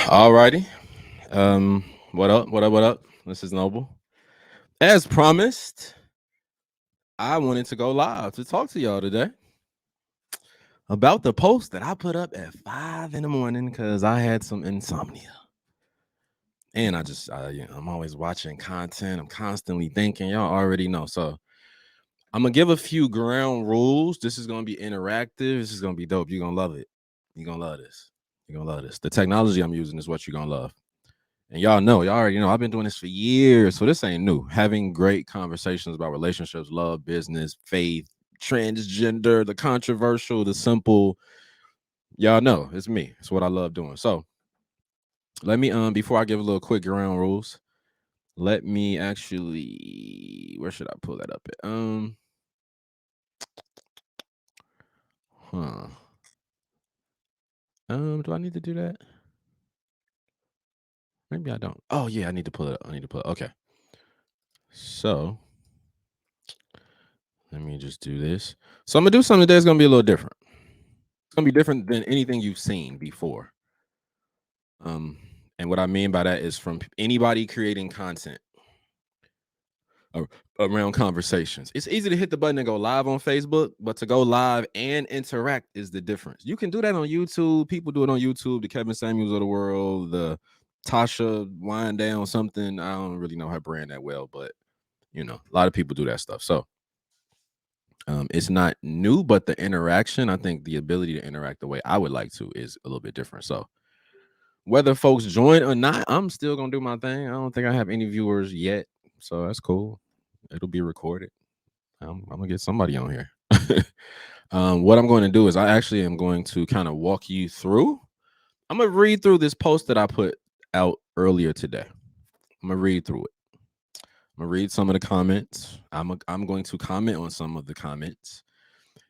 Alrighty. What up? What up? What up? This is Noble. As promised, I wanted to go live to talk to y'all today about the post that I put up at 5 in the morning because I had some insomnia. And I'm always watching content. I'm constantly thinking. Y'all already know. So I'm gonna give a few ground rules. This is gonna be interactive. This is gonna be dope. You're gonna love it. You're gonna love this. You're gonna love this. The technology I'm using is what you're gonna love. And y'all already know I've been doing this for years, so this ain't new. Having great conversations about relationships, love, business, faith, transgender, the controversial, the simple. Y'all know it's me. It's what I love doing. So let me before I give a little quick ground rules, let me actually where should I pull that up at? Huh. Do I need to do that? Maybe I don't. Oh yeah, I need to pull it up. I need to pull it. Okay. So let me just do this. So I'm gonna do something that's gonna be a little different. It's gonna be different than anything you've seen before. Um, and what I mean by that is from anybody creating content ar- around conversations. It's easy to hit the button and go live on Facebook, but to go live and interact is the difference. You can do that on YouTube. People do it on YouTube. The Kevin Samuels of the world, the Tasha Wind Down something. I don't really know her brand that well, but a lot of people do that stuff. So it's not new, but the interaction, I think the ability to interact the way I would like to is a little bit different. So whether folks join or not, I'm still gonna do my thing. I don't think I have any viewers yet, so that's cool. It'll be recorded. I'm gonna get somebody on here. What I'm going to do is I actually am going to kind of walk you through. I'm gonna read through this post that I put out earlier today. I'm gonna read through it. I'm gonna read some of the comments. I'm going to comment on some of the comments.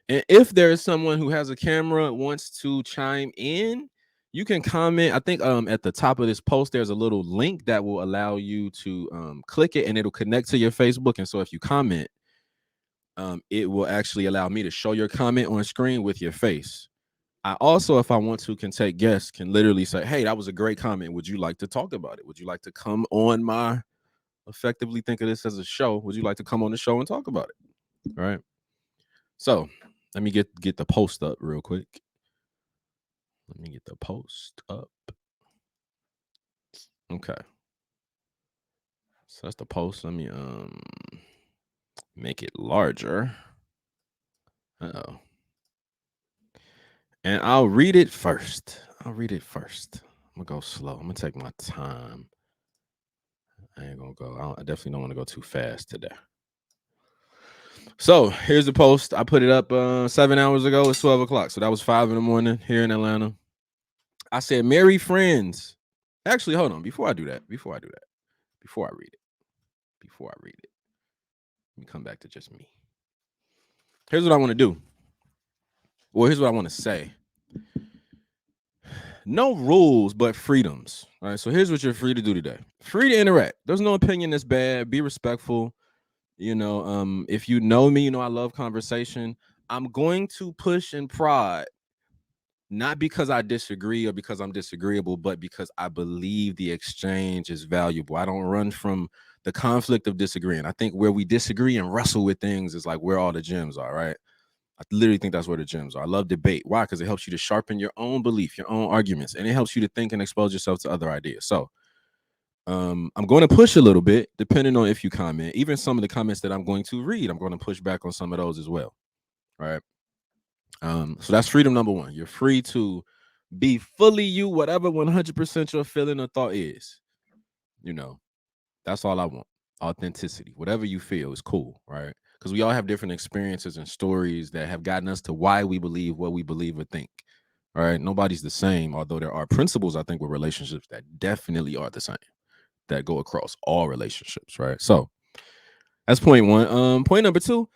And if there is someone who has a camera wants to chime in, you can comment. I think at the top of this post there's a little link that will allow you to click it and it'll connect to your Facebook. And so if you comment, it will actually allow me to show your comment on screen with your face. I also, if I want to, can take guests, can literally say, "Hey, that was a great comment. Would you like to talk about it? Would you like to come on my effectively think of this as a show? Would you like to come on the show and talk about it?" All right. So let me get the post up real quick. Let me get the post up. Okay. So that's the post. Let me make it larger. Uh-oh. And I'll read it first. I'll read it first. I'm gonna go slow. I'm gonna take my time. I ain't gonna go. I definitely don't want to go too fast today. So here's the post. I put it up 7 hours ago. It's 12 o'clock. So that was 5 in the morning here in Atlanta. I said, "Merry friends." Actually, hold on. Before I do that, before I read it, let me come back to just me. Here's what I want to do. Well, here's what I want to say. No rules, but freedoms. All right. So here's what you're free to do today. Free to interact. There's no opinion that's bad. Be respectful. If you know me, I love conversation. I'm going to push and prod, not because I disagree or because I'm disagreeable, but because I believe the exchange is valuable. I don't run from the conflict of disagreeing. I think where we disagree and wrestle with things is like where all the gems are, right? I literally think that's where the gems are. I love debate. Why? Because it helps you to sharpen your own belief, your own arguments, and it helps you to think and expose yourself to other ideas. So I'm going to push a little bit, depending on if you comment. Even some of the comments that I'm going to read, I'm going to push back on some of those as well. Right. So that's freedom number one. You're free to be fully you, whatever 100% your feeling or thought is. You know, that's all I want. Authenticity, whatever you feel is cool, right? Because we all have different experiences and stories that have gotten us to why we believe what we believe or think. All right. Nobody's the same, although there are principles, I think, with relationships that definitely are the same, that go across all relationships, right? So that's point one. Point number two,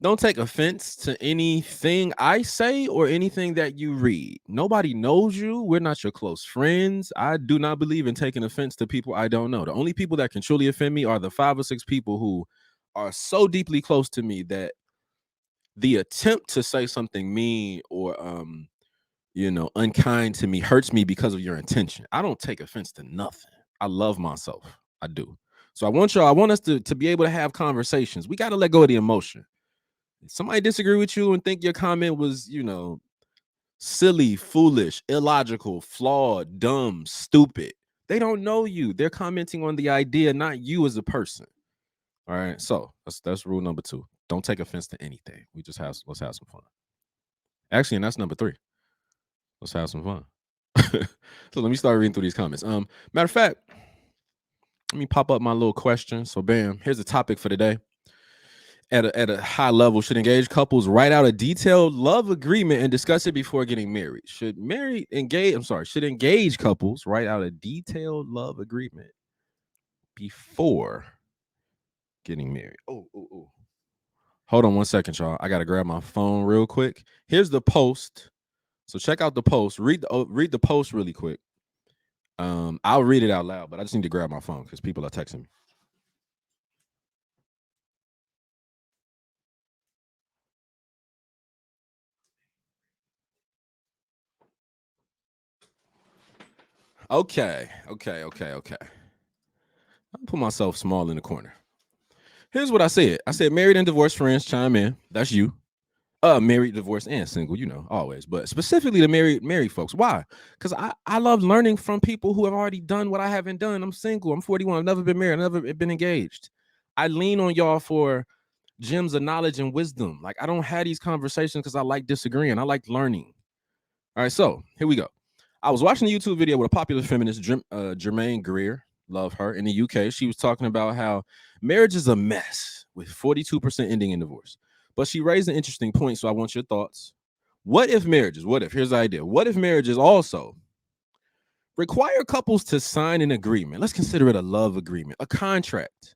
don't take offense to anything I say or anything that you read. Nobody knows you. We're not your close friends. I do not believe in taking offense to people I don't know. The only people that can truly offend me are the 5 or 6 people who are so deeply close to me that the attempt to say something mean or unkind to me hurts me because of your intention. I don't take offense to nothing. I love myself. I do. So I want us to be able to have conversations. We got to let go of the emotion. If somebody disagree with you and think your comment was, silly, foolish, illogical, flawed, dumb, stupid. They don't know you. They're commenting on the idea, not you as a person. All right. So that's rule number 2. Don't take offense to anything. Let's have some fun. Actually, and that's number 3. Let's have some fun. So let me start reading through these comments. Matter of fact, let me pop up my little question. So bam, here's the topic for today. At a high level, should engaged couples write out a detailed love agreement and discuss it before getting married? Should engaged couples write out a detailed love agreement before getting married? Oh. Hold on one second, y'all. I gotta grab my phone real quick. Here's the post. So check out the post. Read the post really quick. I'll read it out loud, but I just need to grab my phone because people are texting me. Okay. I'll put myself small in the corner. Here's what I said. I said married and divorced friends chime in. That's you. Married, divorced, and single, always. But specifically the married folks. Why? Because I love learning from people who have already done what I haven't done. I'm single. I'm 41. I've never been married. I've never been engaged. I lean on y'all for gems of knowledge and wisdom. Like I don't have these conversations because I like disagreeing. I like learning. All right, so here we go. I was watching a YouTube video with a popular feminist, Jermaine Greer. Love her in the UK. She was talking about how marriage is a mess with 42% ending in divorce. But she raised an interesting point, so I want your thoughts. Here's the idea. What if marriages also require couples to sign an agreement? Let's consider it a love agreement, a contract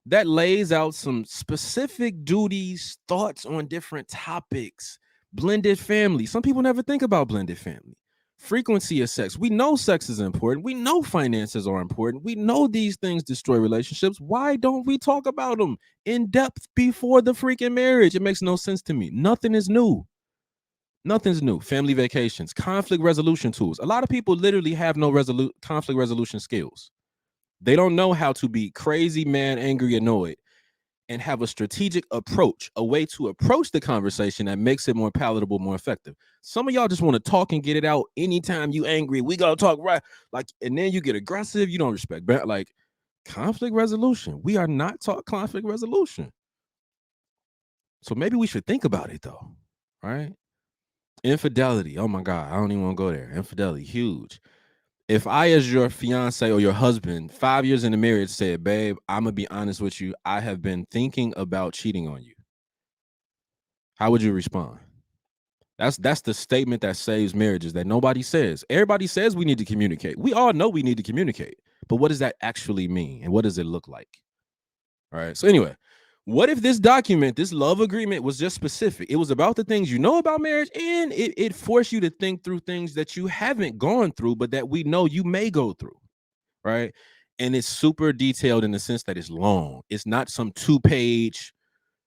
that lays out some specific duties, thoughts on different topics. Blended family. Some people never think about blended family. Frequency of sex. We know sex is important. We know finances are important. We know these things destroy relationships. Why don't we talk about them in depth before the freaking marriage? It makes no sense to me. Nothing is new. Nothing's new. Family vacations, conflict resolution tools. A lot of people literally have no conflict resolution skills. They don't know how to be crazy, mad, angry, annoyed, and have a strategic approach, a way to approach the conversation that makes it more palatable, more effective. Some of y'all just want to talk and get it out anytime you angry. We gotta talk right, like, and then you get aggressive. You don't respect, like conflict resolution. We are not taught conflict resolution, so maybe we should think about it though, right? Infidelity. Oh my God, I don't even want to go there. Infidelity, huge. If I, as your fiance or your husband, 5 years in the marriage, said, babe, I'm gonna be honest with you, I have been thinking about cheating on you, how would you respond? That's the statement that saves marriages that nobody says. Everybody says we need to communicate. We all know we need to communicate, but what does that actually mean? And what does it look like? All right. So anyway, what if this document, this love agreement, was just specific? It was about the things you know about marriage, and it forced you to think through things that you haven't gone through, but that we know you may go through. Right. And it's super detailed in the sense that it's long. It's not some 2-page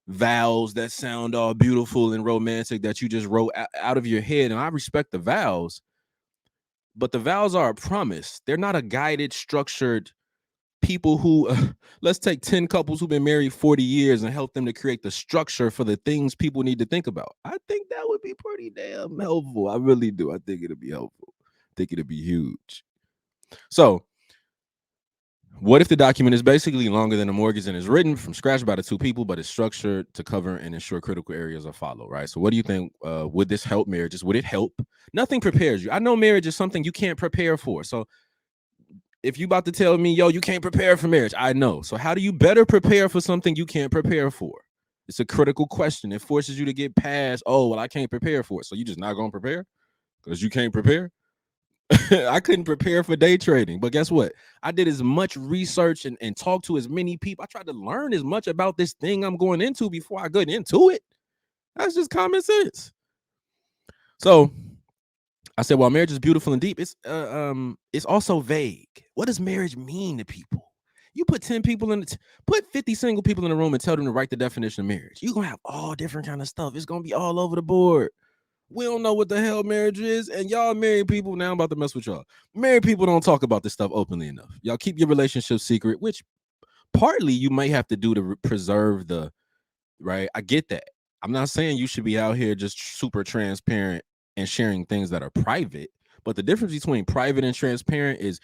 vows that sound all beautiful and romantic that you just wrote out of your head. And I respect the vows, but the vows are a promise. They're not a guided, structured people who, let's take 10 couples who've been married 40 years and help them to create the structure for the things people need to think about. I think that would be pretty damn helpful. I really do. I think it'd be helpful. I think it'd be huge. So, what if the document is basically longer than a mortgage and is written from scratch by the two people, but it's structured to cover and ensure critical areas are followed, right? So what do you think? Would this help marriages? Would it help? Nothing prepares you. I know marriage is something you can't prepare for. So if you about to tell me, yo, you can't prepare for marriage, I know. So how do you better prepare for something you can't prepare for? It's a critical question. It forces you to get past, oh, well, I can't prepare for it. So you just not going to prepare because you can't prepare? I couldn't prepare for day trading, but guess what? I did as much research and talked to as many people. I tried to learn as much about this thing I'm going into before I get into it. That's just common sense. So I said, while marriage is beautiful and deep, it's also vague. What does marriage mean to people? You put 10 people put 50 single people in a room and tell them to write the definition of marriage. You're gonna have all different kind of stuff. It's gonna be all over the board. We don't know what the hell marriage is, and y'all married people. Now I'm about to mess with y'all. Married people don't talk about this stuff openly enough. Y'all keep your relationship secret, which partly you might have to do to preserve the right. I get that. I'm not saying you should be out here just super transparent and sharing things that are private. But the difference between private and transparent is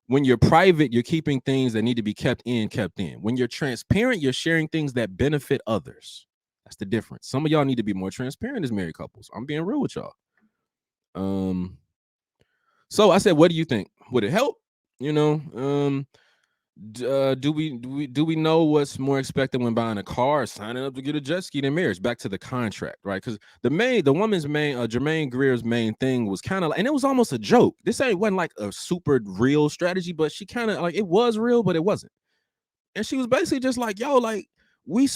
when you're private, you're keeping things that need to be kept in, kept in. When you're transparent, you're sharing things that benefit others. That's the difference. Some of y'all need to be more transparent as married couples. I'm being real with y'all. Um, so I said, what do you think? Would it help? You know, do we know what's more expected when buying a car, signing up to get a jet ski than marriage? Back to the contract, right? Because the woman's main, Jermaine Greer's main thing was kind of like, and it was almost a joke. This wasn't like a super real strategy, but she kind of like it was real, but it wasn't. And she was basically just like, yo, like we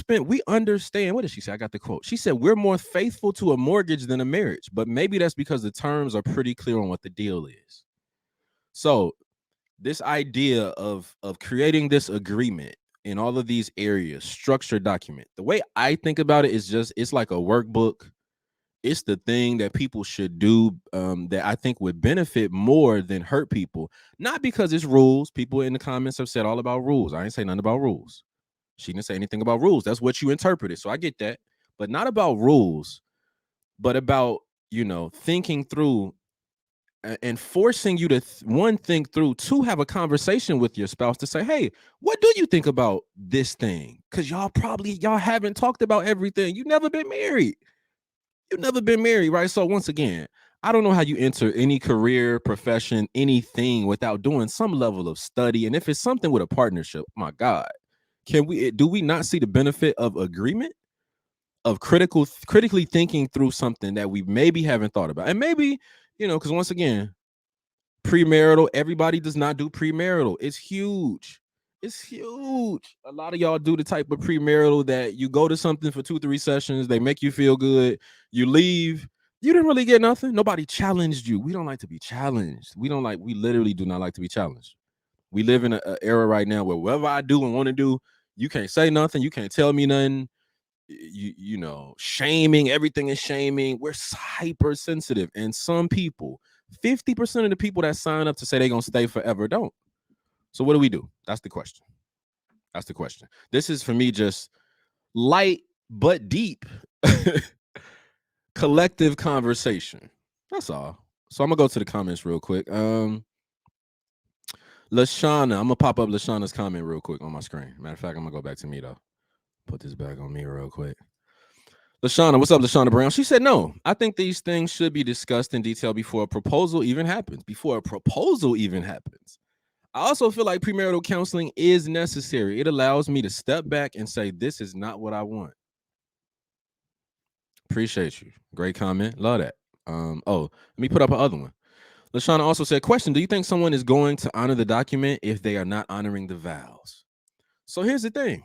understand. What did she say? I got the quote. She said, we're more faithful to a mortgage than a marriage, but maybe that's because the terms are pretty clear on what the deal is. So this idea of creating this agreement in all of these areas, structured document. The way I think about it is just it's like a workbook. It's the thing that people should do that I think would benefit more than hurt people. Not because it's rules. People in the comments have said all about rules. I ain't say nothing about rules. She didn't say anything about rules. That's what you interpreted. So I get that. But not about rules, but about, thinking through and forcing you to one think through, two have a conversation with your spouse to say, hey, what do you think about this thing? Because y'all haven't talked about everything. You've never been married. Right? So once again, I don't know how you enter any career, profession, anything without doing some level of study. And if it's something with a partnership, my God, do we not see the benefit of agreement, of critically thinking through something that we maybe haven't thought about? And maybe, because once again, premarital, everybody does not do premarital. It's huge. A lot of y'all do the type of premarital that you go to something for 2-3 sessions, they make you feel good, you leave, you didn't really get nothing. Nobody challenged you. We don't like to be challenged. We literally do not like to be challenged. We live in an era right now where whatever I do and want to do, you can't say nothing, you can't tell me nothing. Shaming, everything is shaming. We're hypersensitive, and some people, 50% of the people that sign up to say they're gonna stay forever don't. So what do we do? That's the question. This is for me just light but deep collective conversation. That's all. So I'm gonna go to the comments real quick. Lashana, I'm gonna pop up Lashana's comment real quick on my screen. Matter of fact, I'm gonna go back to me though. Put this back on me real quick. Lashana, what's up, Lashana Brown? She said, no, I think these things should be discussed in detail before a proposal even happens. I also feel like premarital counseling is necessary. It allows me to step back and say, this is not what I want. Appreciate you. Great comment. Love that. Let me put up another one. Lashana also said, question, do you think someone is going to honor the document if they are not honoring the vows? So here's the thing.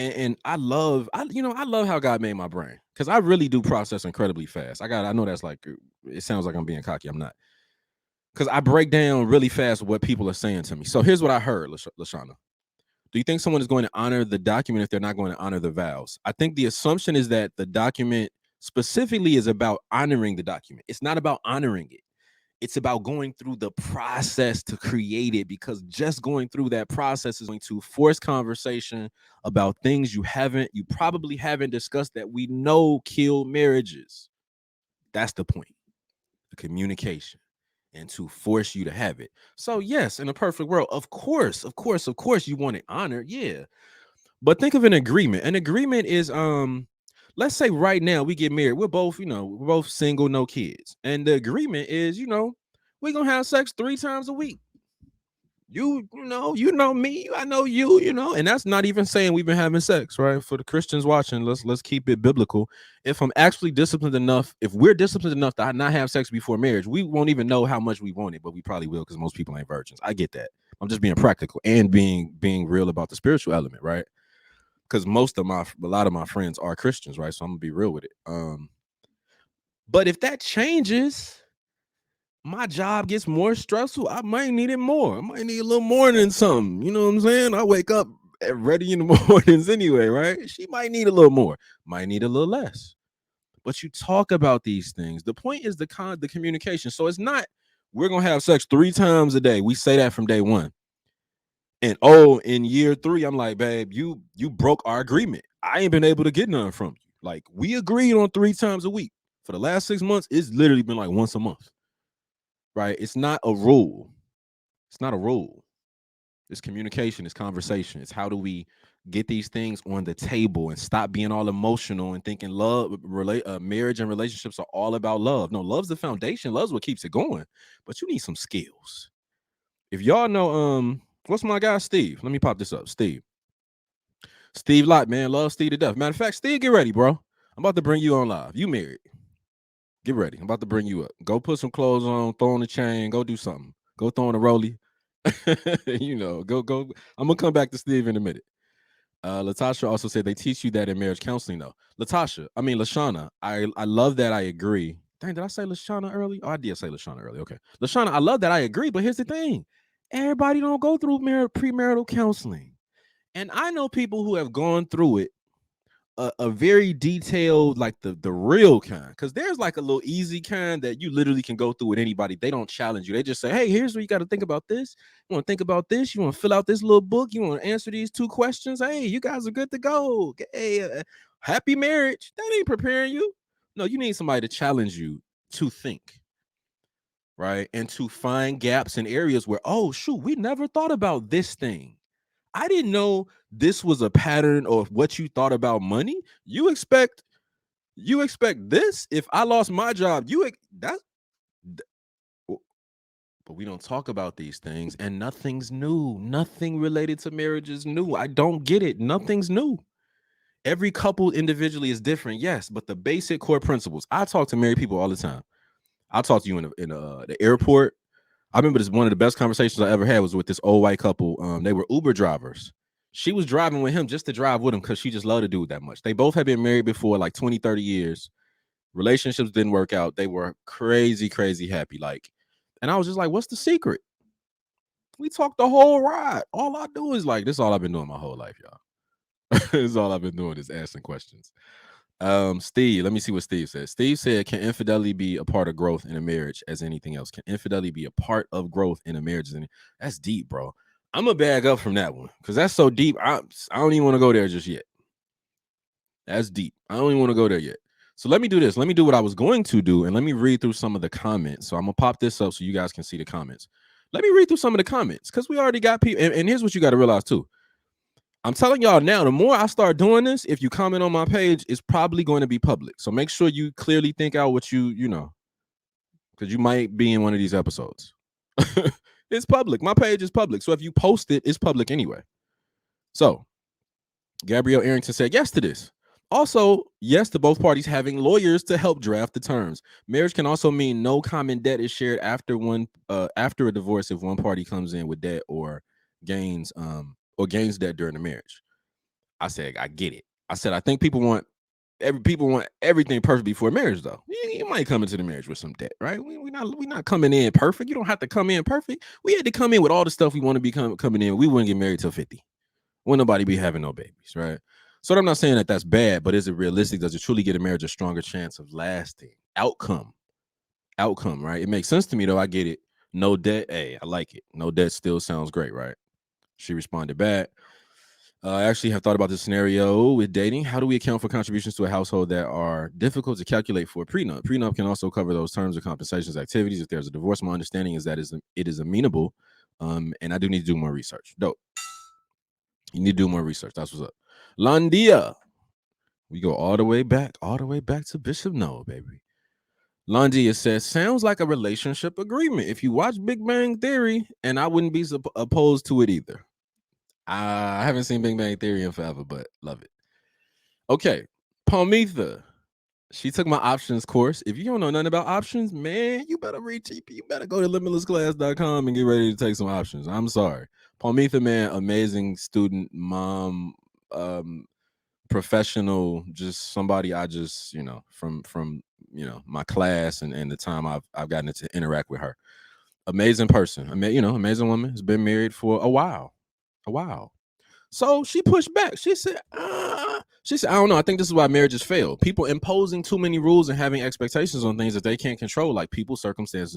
And I love how God made my brain, because I really do process incredibly fast. I know that's like, it sounds like I'm being cocky. I'm not, because I break down really fast what people are saying to me. So here's what I heard, Lashana. Do you think someone is going to honor the document if they're not going to honor the vows? I think the assumption is that the document specifically is about honoring the document. It's not about honoring it. It's about going through the process to create it, because just going through that process is going to force conversation about things you probably haven't discussed that we know kill marriages. That's the point. The communication, and to force you to have it. So yes, in a perfect world, of course, you want it honored. Yeah. But think of an agreement. An agreement is let's say right now we get married. We're both single, no kids. And the agreement is, we're gonna have sex 3 times a week. You know me, I know you, and that's not even saying we've been having sex, right? For the Christians watching, let's keep it biblical. If we're disciplined enough to not have sex before marriage, we won't even know how much we want it, but we probably will, because most people ain't virgins. I get that. I'm just being practical and being real about the spiritual element, right? Because a lot of my friends are Christians, right? So I'm gonna be real with it. But if that changes, my job gets more stressful, I might need it more. I might need a little more than something. You know what I'm saying? I wake up ready in the mornings anyway, right? She might need a little more, might need a little less. but you talk about these things. The point is the communication. So it's not we're gonna have sex 3 times a day. We say that from day one. And in year 3, I'm like, babe, you broke our agreement. I ain't been able to get none from you. Like, we agreed on 3 times a week. For the last 6 months, it's literally been like once a month. Right? It's not a rule. It's not a rule. It's communication, it's conversation. It's how do we get these things on the table and stop being all emotional and thinking marriage and relationships are all about love. No, love's the foundation. Love's what keeps it going. But you need some skills. If y'all know, what's my guy Steve? Let me pop this up. Steve Lott, man, love Steve to death. Matter of fact, Steve, get ready, bro. I'm about to bring you on live. You married. Get ready. I'm about to bring you up. Go put some clothes on, throw on the chain, go do something. Go throw on a rollie. Go. I'm gonna come back to Steve in a minute. Latasha also said they teach you that in marriage counseling, though. Lashana, I love that. I agree. Dang, did I say Lashana early? Oh, I did say Lashana early. Okay. Lashana, I love that. I agree. But here's the thing. Everybody don't go through premarital counseling. And I know people who have gone through it a very detailed, like the real kind, because there's like a little easy kind that you literally can go through with anybody. They don't challenge you. They just say, hey, here's what you got to think about this. You want to think about this. You want to fill out this little book. You want to answer these 2 questions. Hey, you guys are good to go. Hey, happy marriage. That ain't preparing you. No, you need somebody to challenge you to think, right? And to find gaps in areas where, oh shoot, we never thought about this thing. I didn't know this was a pattern of what you thought about money. You expect this? If I lost my job, but we don't talk about these things, and nothing's new. Nothing related to marriage is new. I don't get it. Nothing's new. Every couple individually is different, yes, but the basic core principles. I talk to married people all the time. I'll talk to you in the airport. I remember this one of the best conversations I ever had was with this old white couple. They were Uber drivers. She was driving with him just to drive with him because she just loved the dude that much. They both had been married before like 20, 30 years. Relationships didn't work out. They were crazy, crazy happy. And I was just like, what's the secret? We talked the whole ride. All I do is this is all I've been doing my whole life, y'all. This is all I've been doing is asking questions. Steve, let me see what Steve says. Steve said, can infidelity be a part of growth in a marriage as anything else? Can infidelity be a part of growth in a marriage? That's deep, bro. I'm gonna bag up from that one because that's so deep. I don't even want to go there just yet. That's deep. I don't even want to go there yet. So let me do this. Let me do what I was going to do, and let me read through some of the comments. So I'm gonna pop this up so you guys can see the comments. Let me read through some of the comments because we already got people. And here's what you got to realize too. I'm telling y'all now, the more I start doing this, if you comment on my page, it's probably going to be public. So make sure you clearly think out what you know, because you might be in one of these episodes. It's public. My page is public. So if you post it, it's public anyway. So Gabrielle Arrington said yes to this. Also, yes to both parties having lawyers to help draft the terms. Marriage can also mean no common debt is shared after a divorce if one party comes in with debt or gains debt during the marriage. I said, I get it. I said, I think people want everything perfect before marriage, though. You might come into the marriage with some debt, right? We not coming in perfect. You don't have to come in perfect. We had to come in with all the stuff we want to be coming in. We wouldn't get married till 50. Wouldn't nobody be having no babies, right? So I'm not saying that that's bad, but is it realistic? Does it truly get a marriage a stronger chance of lasting? Outcome, right? It makes sense to me, though. I get it. No debt. Hey, I like it. No debt still sounds great, right? She responded back. I actually have thought about this scenario with dating. How do we account for contributions to a household that are difficult to calculate for a prenup? Prenup can also cover those terms of compensations activities. If there's a divorce, my understanding is that it is amenable. And I do need to do more research. Dope. You need to do more research. That's what's up. Landia. We go all the way back to Bishop Noah, baby. Landia says, sounds like a relationship agreement. If you watch Big Bang Theory, and I wouldn't be opposed to it either. I haven't seen Big Bang Theory in forever, but love it. Okay, Palmitha. She took my options course. If you don't know nothing about options, man, you better read TP. You better go to limitlessclass.com and get ready to take some options. I'm sorry. Palmitha, man, amazing student, mom, professional, just somebody I just, from my class and the time I've gotten to interact with her. Amazing person. Amazing woman. Has been married for a while. So she pushed back. She said, I don't know. I think this is why marriages fail. People imposing too many rules and having expectations on things that they can't control, like people, circumstances,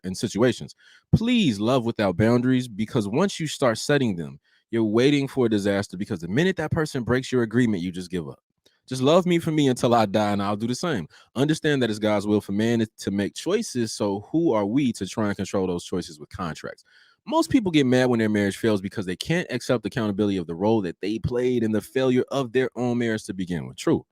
and situations. Please love without boundaries, because once you start setting them, you're waiting for a disaster, because the minute that person breaks your agreement, you just give up. Just love me for me until I die, and I'll do the same. Understand that it's God's will for man to make choices. So who are we to try and control those choices with contracts? Most people get mad when their marriage fails because they can't accept accountability of the role that they played in the failure of their own marriage to begin with. True.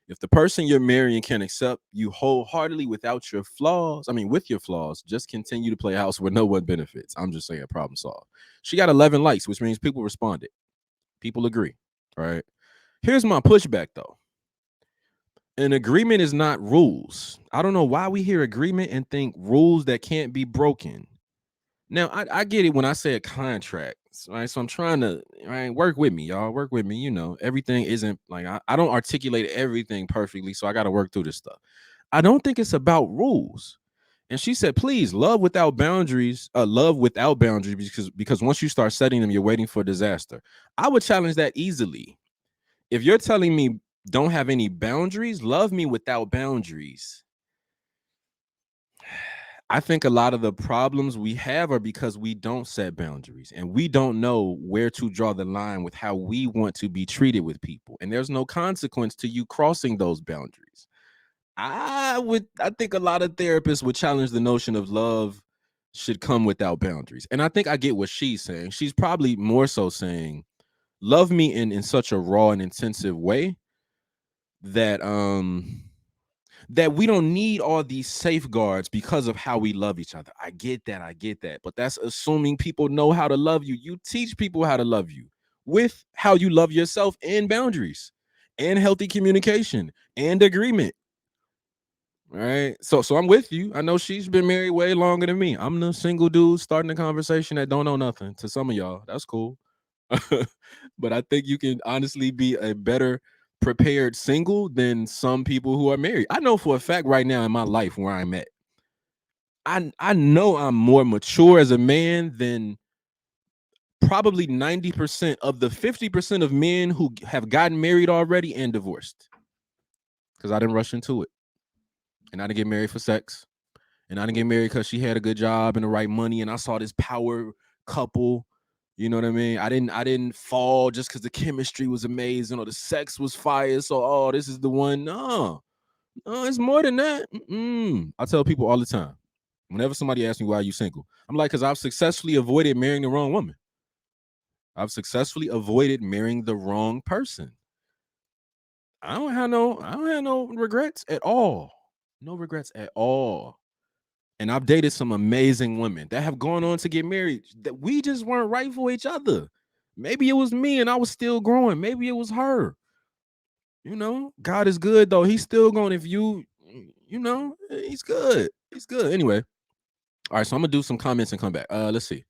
If the person you're marrying can accept you wholeheartedly without your flaws, with your flaws, just continue to play house where no one benefits. I'm just saying, problem solved. She got 11 likes, which means people responded. People agree. Right. Here's my pushback, though. An agreement is not rules. I don't know why we hear agreement and think rules that can't be broken. Now, I get it when I say a contract, right? So I'm trying to, right, work with me, y'all. Work with me. Everything isn't like I don't articulate everything perfectly, so I got to work through this stuff. I don't think it's about rules. And she said, please, love without boundaries, because once you start setting them, you're waiting for disaster. I would challenge that easily. If you're telling me don't have any boundaries, love me without boundaries. I think a lot of the problems we have are because we don't set boundaries, and we don't know where to draw the line with how we want to be treated with people. And there's no consequence to you crossing those boundaries. I think a lot of therapists would challenge the notion of love should come without boundaries. And I think I get what she's saying. She's probably more so saying, love me in such a raw and intensive way that that we don't need all these safeguards because of how we love each other. I get that. But that's assuming people know how to love you. You teach people how to love you with how you love yourself, and boundaries and healthy communication and agreement. Right. So I'm with you. I know she's been married way longer than me. I'm the single dude starting a conversation that don't know nothing to some of y'all. That's cool. But I think you can honestly be a better prepared single than some people who are married. I know for a fact right now in my life where I'm at, I know I'm more mature as a man than probably 90% of the 50% of men who have gotten married already and divorced. Because I didn't rush into it. And I didn't get married for sex. And I didn't get married because she had a good job and the right money. And I saw this power couple. You know what I mean? I didn't fall just because the chemistry was amazing or the sex was fire. So, oh, this is the one. No, it's more than that. I tell people all the time. Whenever somebody asks me why are you single, I'm like, because I've successfully avoided marrying the wrong woman. I've successfully avoided marrying the wrong person. I don't have no regrets at all. No regrets at all. And I've dated some amazing women that have gone on to get married that we just weren't right for each other. Maybe it was me and I was still growing. Maybe it was her. God is good though. He's still going. If he's good. He's good. Anyway. All right. So I'm gonna do some comments and come back. Let's see.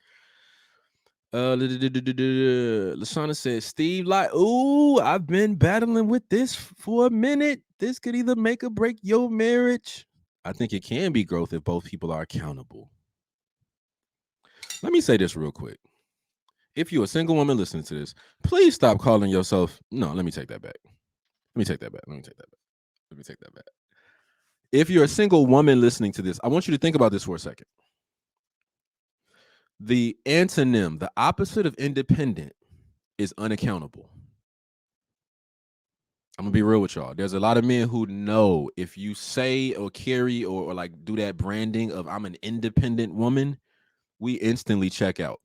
Lashana said, Steve, like, ooh, I've been battling with this for a minute. This could either make or break your marriage. I think it can be growth if both people are accountable. Let me say this real quick. If you're a single woman listening to this, please stop calling yourself. No, let me take that back. Let me take that back. If you're a single woman listening to this, I want you to think about this for a second. The antonym, the opposite of independent, is unaccountable. I'm gonna be real with y'all. There's a lot of men who know if you say or carry or like do that branding of I'm an independent woman, we instantly check out.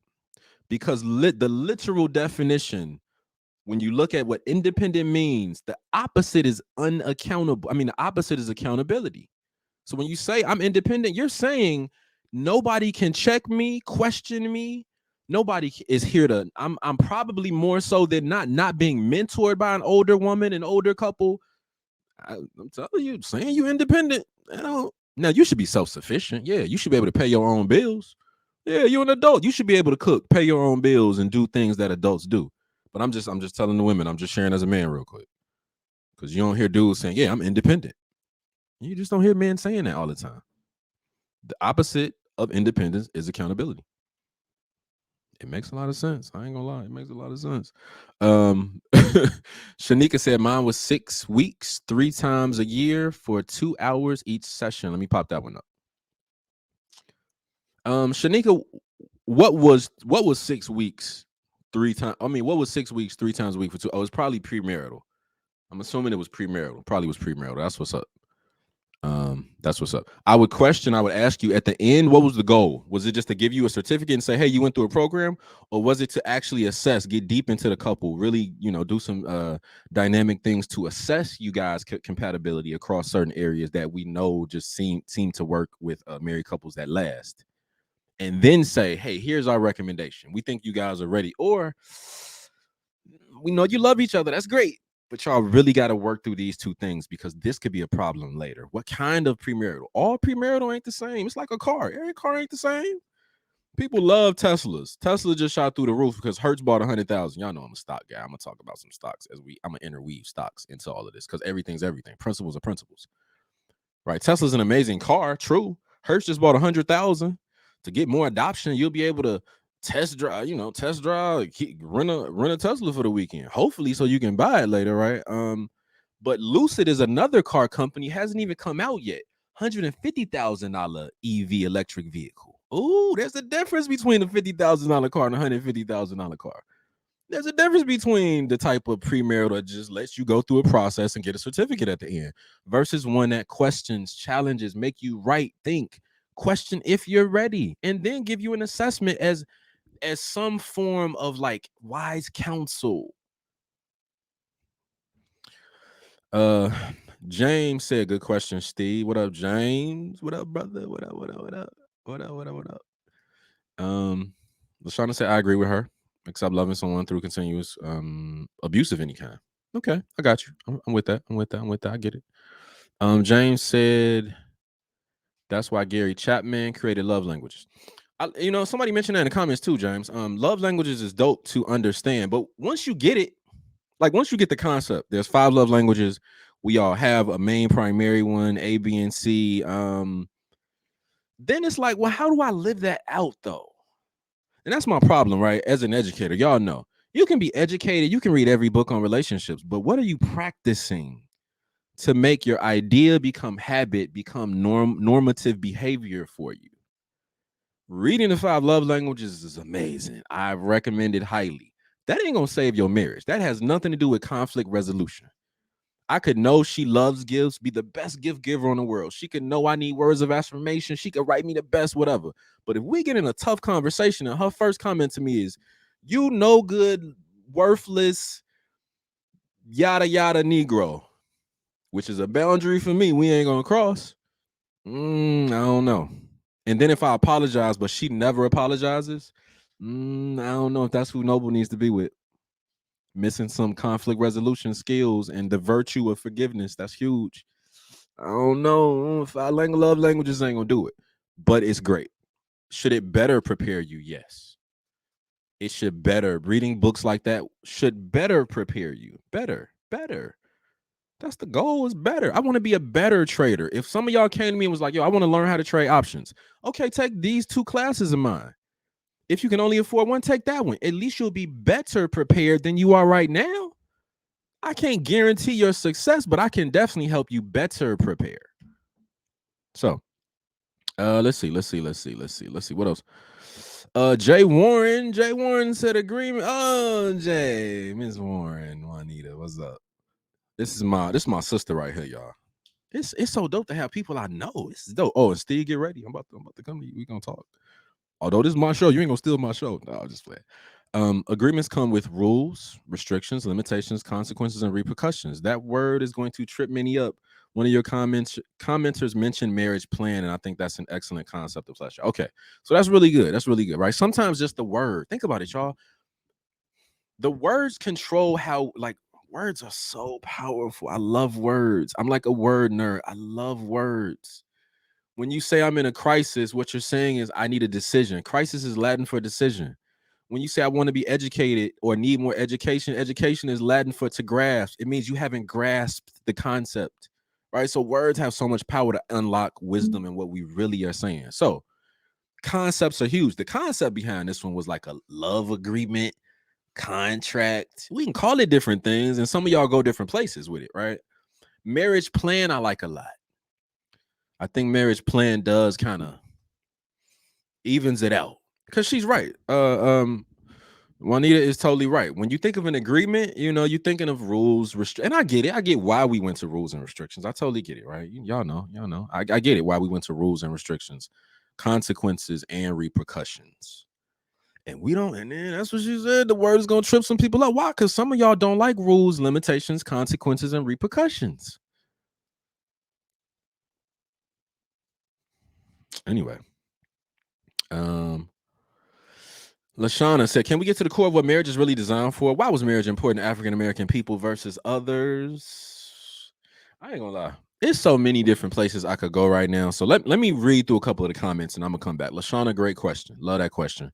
Because the literal definition, when you look at what independent means, the opposite is unaccountable. The opposite is accountability. So when you say I'm independent, you're saying nobody can check me, question me. Nobody is here to. I'm probably more so than not being mentored by an older woman, an older couple. I'm telling you, saying you independent. Now you should be self-sufficient. Yeah, you should be able to pay your own bills. Yeah, you're an adult. You should be able to cook, pay your own bills, and do things that adults do. But I'm just telling the women. I'm just sharing as a man real quick, because you don't hear dudes saying, "Yeah, I'm independent." You just don't hear men saying that all the time. The opposite of independence is accountability. It makes a lot of sense. I ain't gonna lie. It makes a lot of sense. Shanika said mine was 6 weeks, 3 times a year for 2 hours each session. Let me pop that one up. Shanika, what was 6 weeks, 3 times? I mean, what was 6 weeks, 3 times a week for two? Oh, it's probably premarital. I'm assuming it was premarital. Probably was premarital. That's what's up. That's what's up. I would ask you at the end, what was the goal? Was it just to give you a certificate and say, hey, you went through a program, or was it to actually assess, get deep into the couple, really, do some dynamic things to assess you guys' compatibility across certain areas that we know just seem to work with married couples that last, and then say, hey, here's our recommendation. We think you guys are ready, or we know you love each other. That's great. But y'all really got to work through these two things because this could be a problem later. What kind of premarital? All premarital ain't the same. It's like a car. Every car ain't the same. People love Teslas. Tesla just shot through the roof because Hertz bought 100,000. Y'all know I'm a stock guy. I'm gonna talk about some stocks I'm gonna interweave stocks into all of this because everything's everything. Principles are principles, right? Tesla's an amazing car. True. Hertz just bought 100,000. To get more adoption, you'll be able to test drive, rent a Tesla for the weekend, hopefully, so you can buy it later, right? But Lucid is another car company, hasn't even come out yet. $150,000 EV electric vehicle. Ooh, there's a difference between a $50,000 car and a $150,000 car. There's a difference between the type of premarital that just lets you go through a process and get a certificate at the end versus one that questions, challenges, make you right, think, question if you're ready, and then give you an assessment as some form of like wise counsel. James said, good question, Steve. What up, James? What up, brother? What up, what up, what up? What up, what up, what up? LaShawna said, I agree with her. Except loving someone through continuous abuse of any kind. Okay, I got you. I'm with that. I'm with that. I'm with that. I get it. James said, that's why Gary Chapman created love languages. Somebody mentioned that in the comments too, James. Love languages is dope to understand, but once you get it, like once you get the concept, there's 5 love languages. We all have a main primary one, A, B, and C. Then it's like, well, how do I live that out though? And that's my problem, right? As an educator, y'all know you can be educated, you can read every book on relationships, but what are you practicing to make your idea become habit, become normative behavior for you? Reading the 5 love languages is amazing. I recommend it highly. That ain't gonna save your marriage. That has nothing to do with conflict resolution. I could know she loves gifts, be the best gift giver in the world. She could know I need words of affirmation. She could write me the best, whatever. But if we get in a tough conversation and her first comment to me is, you no good, worthless, yada, yada, Negro, which is a boundary for me, we ain't gonna cross. I don't know. And then if I apologize, but she never apologizes, I don't know if that's who Noble needs to be with. Missing some conflict resolution skills and the virtue of forgiveness. That's huge. I don't know if love languages ain't gonna do it, but it's great. Should it better prepare you? Yes. It should better. Reading books like that should better prepare you. Better. That's the goal, is better. I want to be a better trader. If some of y'all came to me and was like, yo, I want to learn how to trade options. Okay, take these 2 classes of mine. If you can only afford one, take that one. At least you'll be better prepared than you are right now. I can't guarantee your success, but I can definitely help you better prepare. So, let's see. What else? Jay Warren said agreement. Oh, Jay, Miss Warren, Juanita, what's up? This is my sister right here, y'all. It's so dope to have people I know. This is dope. Oh, and Steve, get ready. I'm about to come to you. We gonna talk. Although this is my show, you ain't gonna steal my show. No, I'll just play. Agreements come with rules, restrictions, limitations, consequences, and repercussions. That word is going to trip many up. One of your commenters mentioned marriage plan, and I think that's an excellent concept of pleasure. Okay, so that's really good. That's really good, right? Sometimes just the word. Think about it, y'all. The words control how, like, words are so powerful. I love words. I'm like a word nerd. I love words. When you say I'm in a crisis, what you're saying is I need a decision. Crisis is Latin for decision. When you say I want to be educated or need more education, education is Latin for to grasp. It means you haven't grasped the concept, right? So words have so much power to unlock wisdom and what we really are saying. So concepts are huge. The concept behind this one was like a love agreement, contract. We can call it different things, and some of y'all go different places with it, right? Marriage plan, I like a lot. I think marriage plan does kind of evens it out. Cause she's right. Juanita is totally right. When you think of an agreement, you're thinking of rules, and I get it. I get why we went to rules and restrictions. I totally get it, right? Y'all know. I get it why we went to rules and restrictions, consequences and repercussions. And we don't, and then that's what she said. The word is gonna trip some people up. Why? Because some of y'all don't like rules, limitations, consequences, and repercussions. Anyway, Lashana said, "Can we get to the core of what marriage is really designed for? Why was marriage important to African American people versus others?" I ain't gonna lie. There's so many different places I could go right now. So let me read through a couple of the comments and I'm gonna come back. Lashana, great question. Love that question.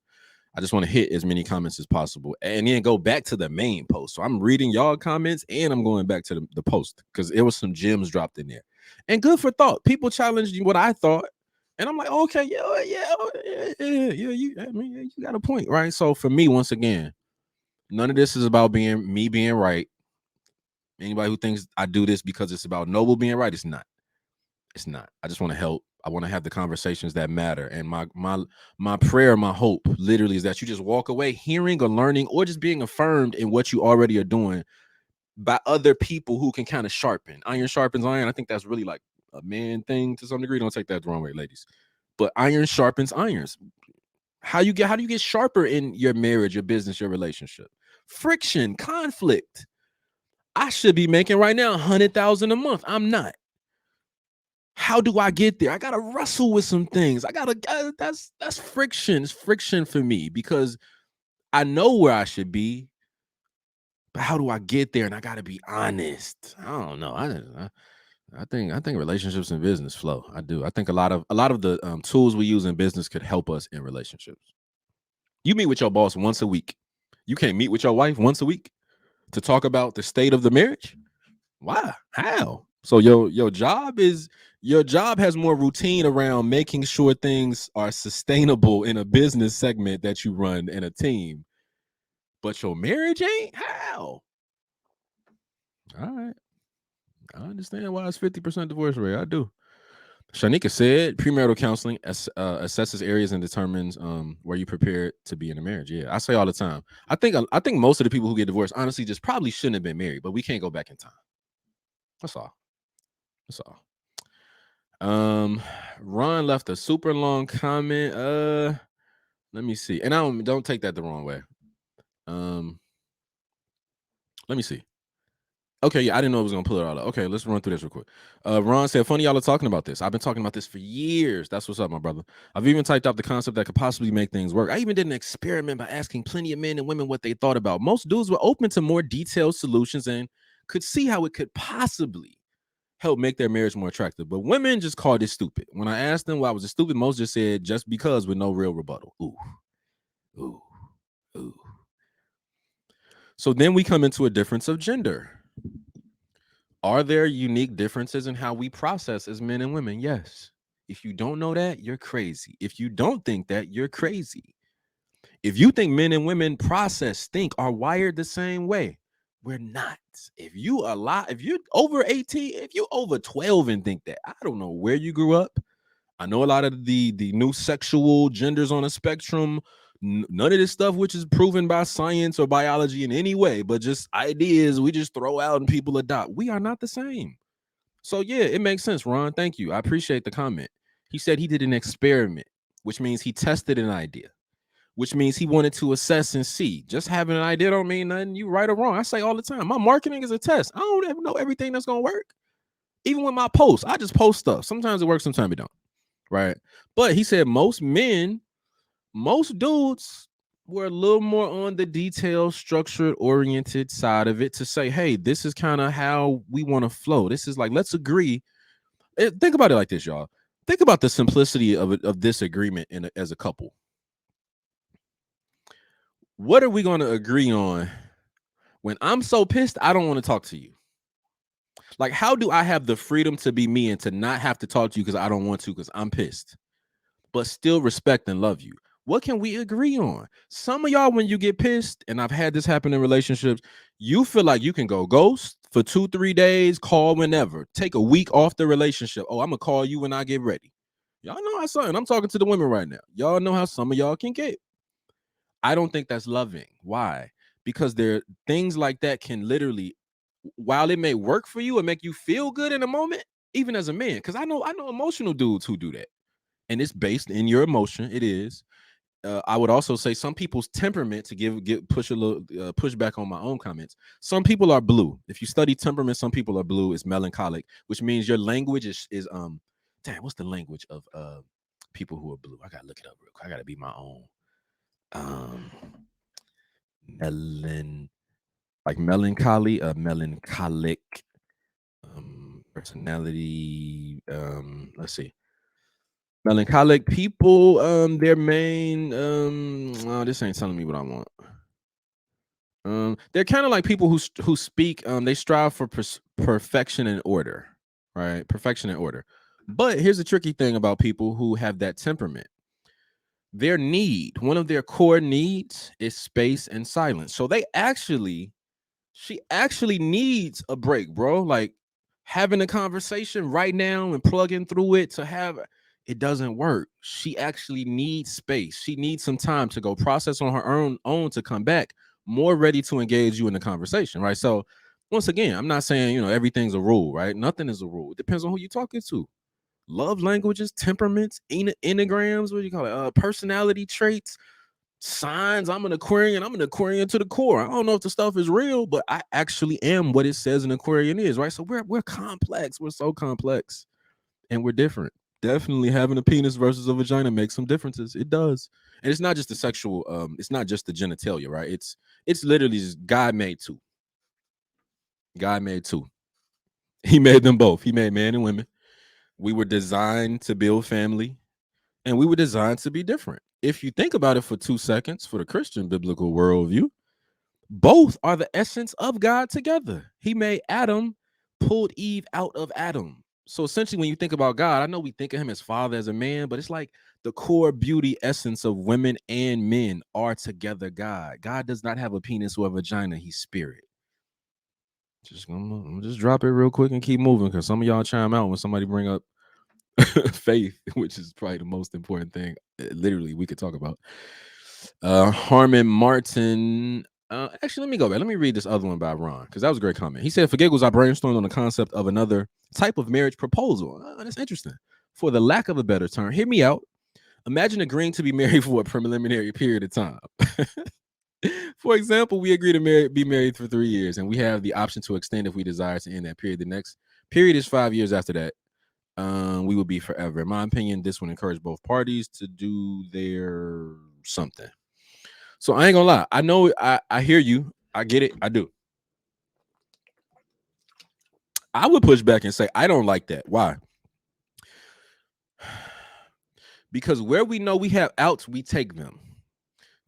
I just want to hit as many comments as possible and then go back to the main post. So I'm reading y'all comments and I'm going back to the post because there was some gems dropped in there. And good for thought. People challenged what I thought. And I'm like, okay, yeah, I mean, you got a point, right? So for me, once again, none of this is about me being right. Anybody who thinks I do this because it's about Noble being right, it's not. It's not. I just want to help. I want to have the conversations that matter. And my prayer, my hope, literally, is that you just walk away hearing or learning or just being affirmed in what you already are doing by other people who can kind of sharpen. Iron sharpens iron. I think that's really like a man thing to some degree. Don't take that the wrong way, ladies. But iron sharpens irons. How do you get sharper in your marriage, your business, your relationship? Friction, conflict. I should be making right now 100,000 a month. I'm not. How do I get there? I gotta wrestle with some things. That's friction. It's friction for me because I know where I should be, but how do I get there? And I gotta be honest. I don't know. I think relationships and business flow. I do. I think a lot of the tools we use in business could help us in relationships. You meet with your boss once a week. You can't meet with your wife once a week to talk about the state of the marriage. Why? How? So your job has more routine around making sure things are sustainable in a business segment that you run in a team, but your marriage ain't. How? All right, I understand why it's 50% divorce rate. I do. Shanika said premarital counseling assesses areas and determines where you prepare to be in a marriage. Yeah, I say all the time. I think most of the people who get divorced honestly just probably shouldn't have been married, but we can't go back in time. That's all. That's all. Ron left a super long comment. Let me see. And I don't take that the wrong way. Let me see. Okay, yeah, I didn't know it was gonna pull it all up. Okay, let's run through this real quick. Ron said, "Funny y'all are talking about this. I've been talking about this for years. That's what's up, my brother. I've even typed out the concept that could possibly make things work. I even did an experiment by asking plenty of men and women what they thought about. Most dudes were open to more detailed solutions and could see how it could possibly help make their marriage more attractive. But women just called it stupid. When I asked them why was it stupid, most just said just because with no real rebuttal. Ooh, ooh, ooh. So then we come into a difference of gender. Are there unique differences in how we process as men and women? Yes. If you don't know that, you're crazy. If you don't think that, you're crazy. If you think men and women process, think, are wired the same way, we're not. If you're over 18, if you're over 12 and think that, I don't know where you grew up. I know a lot of the new sexual genders on a spectrum. None of this stuff, which is proven by science or biology in any way, but just ideas we just throw out and people adopt. We are not the same. So yeah, it makes sense, Ron. Thank you. I appreciate the comment. He said he did an experiment, which means he tested an idea, which means he wanted to assess and see. Just having an idea don't mean nothing. You right or wrong. I say all the time, my marketing is a test. I don't ever know everything that's gonna work. Even with my posts, I just post stuff. Sometimes it works, sometimes it don't. Right. But he said most dudes were a little more on the detail, structured, oriented side of it to say, hey, this is kind of how we want to flow. This is like, let's agree. Think about it like this, y'all. Think about the simplicity of this agreement as a couple. What are we going to agree on when I'm so pissed I don't want to talk to you? Like, how do I have the freedom to be me and to not have to talk to you because I don't want to because I'm pissed? but still respect and love you. What can we agree on? Some of y'all, when you get pissed, and I've had this happen in relationships, you feel like you can go ghost for 2-3 days, call whenever, take a week off the relationship. Oh, I'm gonna call you when I get ready. Y'all know how something. I'm talking to the women right now. Y'all know how some of y'all can get. I don't think that's loving. Why? Because there things like that can literally, while it may work for you and make you feel good in a moment, even as a man, because I know emotional dudes who do that, and it's based in your emotion. It is. I would also say some people's temperament, to get push a little push back on my own comments. Some people are blue. If you study temperament, some people are blue. It's melancholic, which means your language is damn. What's the language of people who are blue? I gotta look it up real quick. I gotta be my own um melon like melancholy, melancholic personality. Let's see. Melancholic people, their main oh, this ain't telling me what I want. They're kind of like people who speak. They strive for perfection and order, right? Perfection and order. But here's the tricky thing about people who have that temperament. One of their core needs is space and silence. So she actually needs a break, bro. Like having a conversation right now and plugging through it it doesn't work. She actually needs space. She needs some time to go process on her own to come back more ready to engage you in the conversation, right? So once again, I'm not saying, everything's a rule, right? Nothing is a rule. It depends on who you're talking to. Love languages, temperaments, enneagrams, what do you call it? Personality traits, signs. I'm an Aquarian. I'm an Aquarian to the core. I don't know if the stuff is real, but I actually am what it says an Aquarian is, right? So we're complex. We're so complex, and we're different. Definitely having a penis versus a vagina makes some differences. It does. And it's not just the sexual, it's not just the genitalia, right? It's literally just God made two. God made two. He made them both. He made man and women. We were designed to build family, and we were designed to be different. If you think about it for 2 seconds, for the Christian biblical worldview, both are the essence of God together. He made Adam, pulled Eve out of Adam. So essentially, when you think about God, I know we think of him as father, as a man, but it's like the core beauty essence of women and men are together God. God does not have a penis or a vagina. He's spirit. I'm gonna just drop it real quick and keep moving, because some of y'all chime out when somebody bring up faith, which is probably the most important thing literally we could talk about. Harmon Martin. Actually, let me go back. Let me read this other one by Ron, because that was a great comment. He said, for giggles, I brainstormed on the concept of another type of marriage proposal. That's interesting. For the lack of a better term, hear me out. Imagine agreeing to be married for a preliminary period of time. For example, we agree to be married for 3 years, and we have the option to extend if we desire to end that period. The next period is 5 years after that. We will be forever. In my opinion, this would encourage both parties to do their something. So I ain't gonna lie. I know I hear you. I get it. I do. I would push back and say I don't like that. Why? Because where we know we have outs, we take them.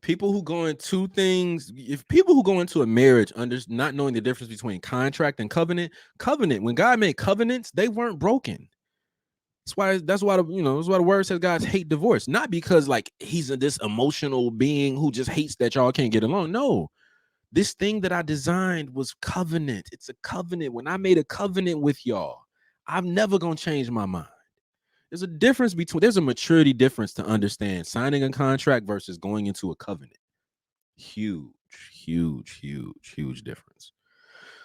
People who go into things, if people who go into a marriage under not knowing the difference between contract and covenant, when God made covenants, they weren't broken. That's why the word says guys hate divorce, not because like he's this emotional being who just hates that y'all can't get along. No, this thing that I designed was covenant. It's a covenant. When I made a covenant with y'all, I'm never gonna change my mind. There's a maturity difference to understand signing a contract versus going into a covenant. Huge, huge, huge, huge difference.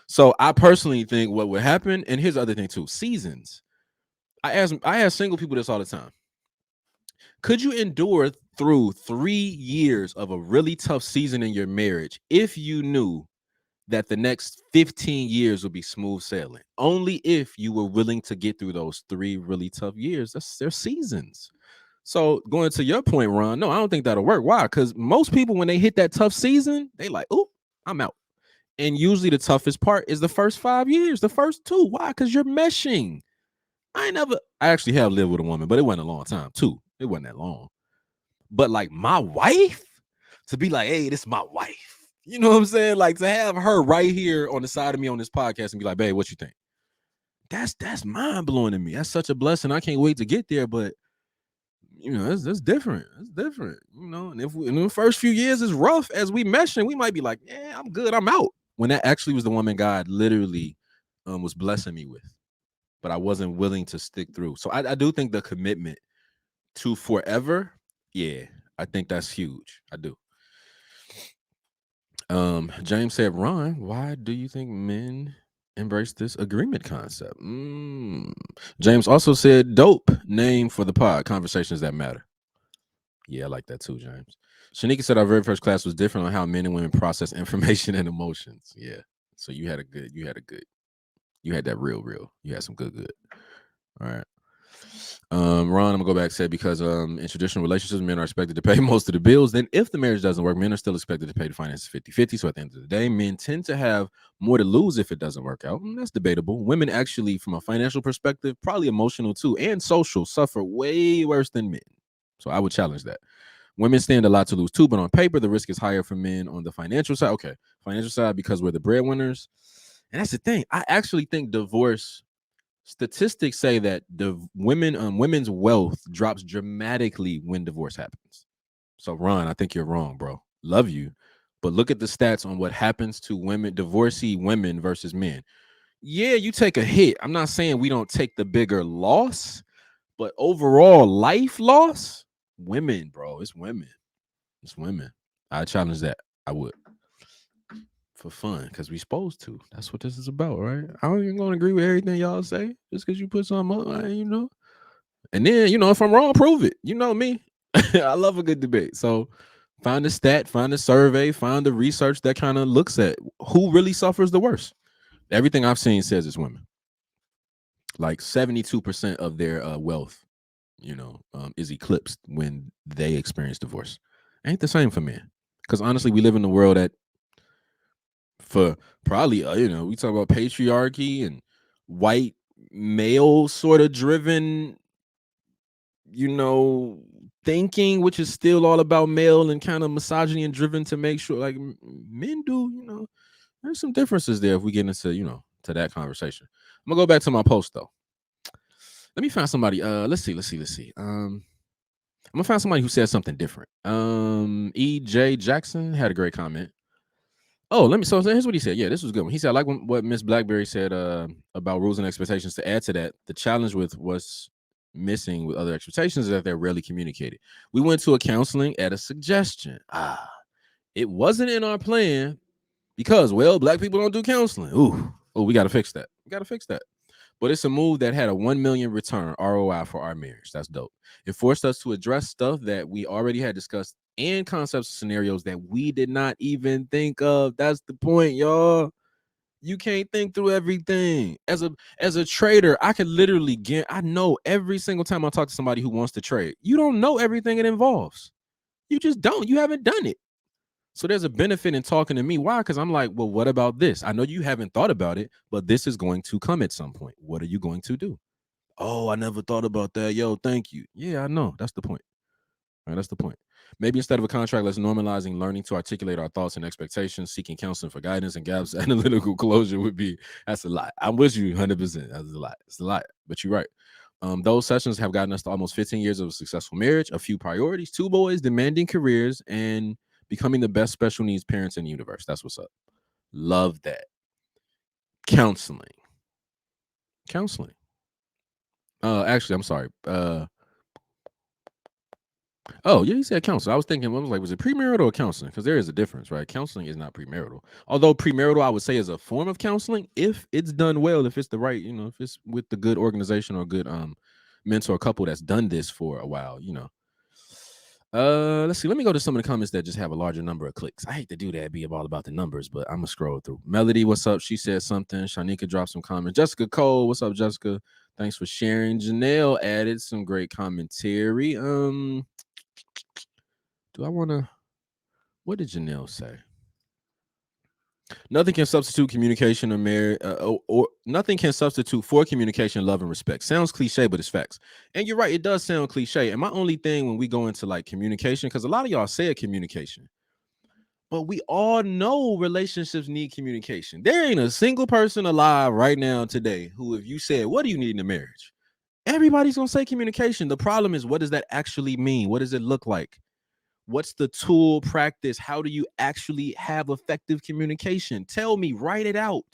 So I personally think what would happen, and here's the other thing too: seasons. I ask single people this all the time. Could you endure through 3 years of a really tough season in your marriage if you knew that the next 15 years would be smooth sailing? Only if you were willing to get through those 3 really tough years. That's their seasons. So going to your point, Ron, no, I don't think that'll work. Why? Because most people, when they hit that tough season, they like, oh, I'm out. And usually the toughest part is the first 5 years, the first 2. Why? Because you're meshing. I actually have lived with a woman, but it wasn't a long time too. It wasn't that long. But like my wife, to be like, hey, this is my wife. You know what I'm saying? Like to have her right here on the side of me on this podcast and be like, babe, what you think? That's mind blowing to me. That's such a blessing. I can't wait to get there. But That's different. It's different. And if in the first few years is rough as we mentioned, we might be like, yeah, I'm good, I'm out. When that actually was the woman God literally was blessing me with, but I wasn't willing to stick through. So I do think the commitment to forever, yeah, I think that's huge. I do. James said, Ron, why do you think men embrace this agreement concept? James also said, dope name for the pod, Conversations That Matter. Yeah, I like that too, James. Shanika said our very first class was different on how men and women process information and emotions. Yeah. So you had you had that real. You had some good. All right. Ron, I'm gonna go back and say because in traditional relationships, men are expected to pay most of the bills. Then if the marriage doesn't work, men are still expected to pay the finances 50-50. So at the end of the day, men tend to have more to lose if it doesn't work out. That's debatable. Women actually, from a financial perspective, probably emotional too, and social, suffer way worse than men. So I would challenge that. Women stand a lot to lose too, but on paper, the risk is higher for men on the financial side. Okay, financial side because we're the breadwinners. And that's the thing. I actually think divorce statistics say that the women's wealth drops dramatically when divorce happens. So Ron, I think you're wrong, bro. Love you, but look at the stats on what happens to women, divorcee women versus men. Yeah, you take a hit. I'm not saying we don't take the bigger loss, but overall life loss, women, bro. It's women. It's women. I challenge that. I would for fun because we supposed to. That's what this is about, right? I don't even gonna agree with everything y'all say just because you put something up, And then if I'm wrong, prove it. You know me. I love a good debate. So find the stat, find the survey, find the research that kind of looks at who really suffers the worst. Everything I've seen says it's women. Like 72% of their wealth, is eclipsed when they experience divorce. Ain't the same for men. Because honestly, we live in a world that for probably we talk about patriarchy and white male sort of driven thinking, which is still all about male and kind of misogyny and driven to make sure like men do there's some differences there if we get into to that conversation. I'm gonna go back to my post though. Let me find somebody. Let's see. I'm gonna find somebody who said something different. EJ Jackson had a great comment. Oh, let me. So here's what he said. Yeah, this was a good one. He said, I like what Miss Blackberry said about rules and expectations. To add to that, the challenge with what's missing with other expectations is that they're rarely communicated. We went to a counseling at a suggestion. It wasn't in our plan because, well, black people don't do counseling. We got to fix that. We got to fix that. But it's a move that had a 1 million return ROI for our marriage. That's dope. It forced us to address stuff that we already had discussed and concepts and scenarios that we did not even think of. That's the point, y'all. You can't think through everything. As a trader, I could literally I know every single time I talk to somebody who wants to trade, you don't know everything it involves. You just don't. You haven't done it. So there's a benefit in talking to me. Why? Because I'm like, well, what about this? I know you haven't thought about it, but this is going to come at some point. What are you going to do? Oh, I never thought about that. Yo, thank you. Yeah, I know. That's the point. All right, that's the point. Maybe instead of a contract, let's normalizing learning to articulate our thoughts and expectations, seeking counseling for guidance and gaps. Analytical closure would be that's a lot. I'm with you 100%. That's a lot. It's a lot, but you're right. Those sessions have gotten us to almost 15 years of a successful marriage, a few priorities, 2 boys, demanding careers, and becoming the best special needs parents in the universe. That's what's up. Love that. Counseling. Counseling. Actually, I'm sorry. Oh, yeah, he said counseling. I was thinking, I was like, was it premarital or counseling? Because there is a difference, right? Counseling is not premarital. Although premarital, I would say, is a form of counseling if it's done well, if it's the right, if it's with the good organization or good mentor couple that's done this for a while. Let's see. Let me go to some of the comments that just have a larger number of clicks. I hate to do that, be all about the numbers, but I'm gonna scroll through. Melody, what's up? She said something. Shanika dropped some comments. Jessica Cole, what's up, Jessica? Thanks for sharing. Janelle added some great commentary. Do I want to? What did Janelle say? Nothing can substitute communication or marriage, or nothing can substitute for communication, love, and respect. Sounds cliche, but it's facts. And you're right, it does sound cliche. And my only thing when we go into like communication, because a lot of y'all said communication, but we all know relationships need communication. There ain't a single person alive right now today who, if you said, "What do you need in a marriage?" Everybody's gonna say communication. The problem is, what does that actually mean? What does it look like? What's the tool, practice? How do you actually have effective communication? Tell me, write it out.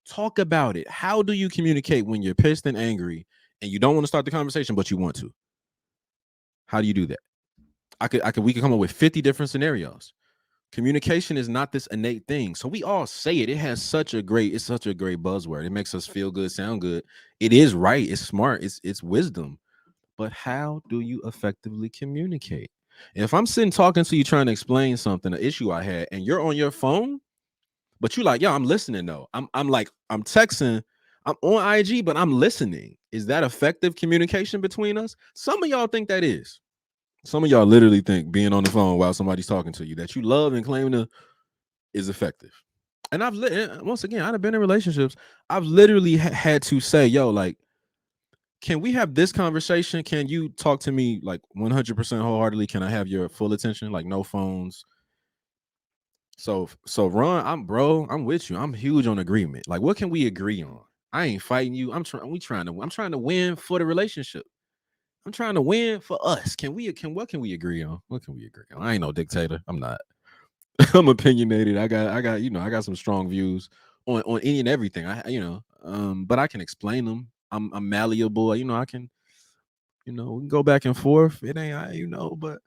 Talk about it. How do you communicate when you're pissed and angry and you don't want to start the conversation, but you want to? How do you do that? We could come up with 50 different scenarios. Communication is not this innate thing. So we all say it. It's such a great buzzword. It makes us feel good, sound good. It is right. It's smart. It's wisdom. But how do you effectively communicate? If I'm sitting talking to you trying to explain something, an issue I had, and you're on your phone, but you're like, yo, I'm listening though. I'm texting, I'm on IG, but I'm listening. Is that effective communication between us? Some of y'all think that is. Some of y'all literally think being on the phone while somebody's talking to you that you love and claim to is effective. And once again, I've been in relationships. I've literally had to say, yo, like, can we have this conversation? Can you talk to me like 100% wholeheartedly? Can I have your full attention? Like no phones. So Ron, I'm with you. I'm huge on agreement. Like, what can we agree on? I ain't fighting you. I'm trying to win for the relationship. I'm trying to win for us. What can we agree on? What can we agree on? I ain't no dictator. I'm not. I'm opinionated. I got some strong views on any and everything. But I can explain them. I'm malleable. I can, we can go back and forth. It ain't but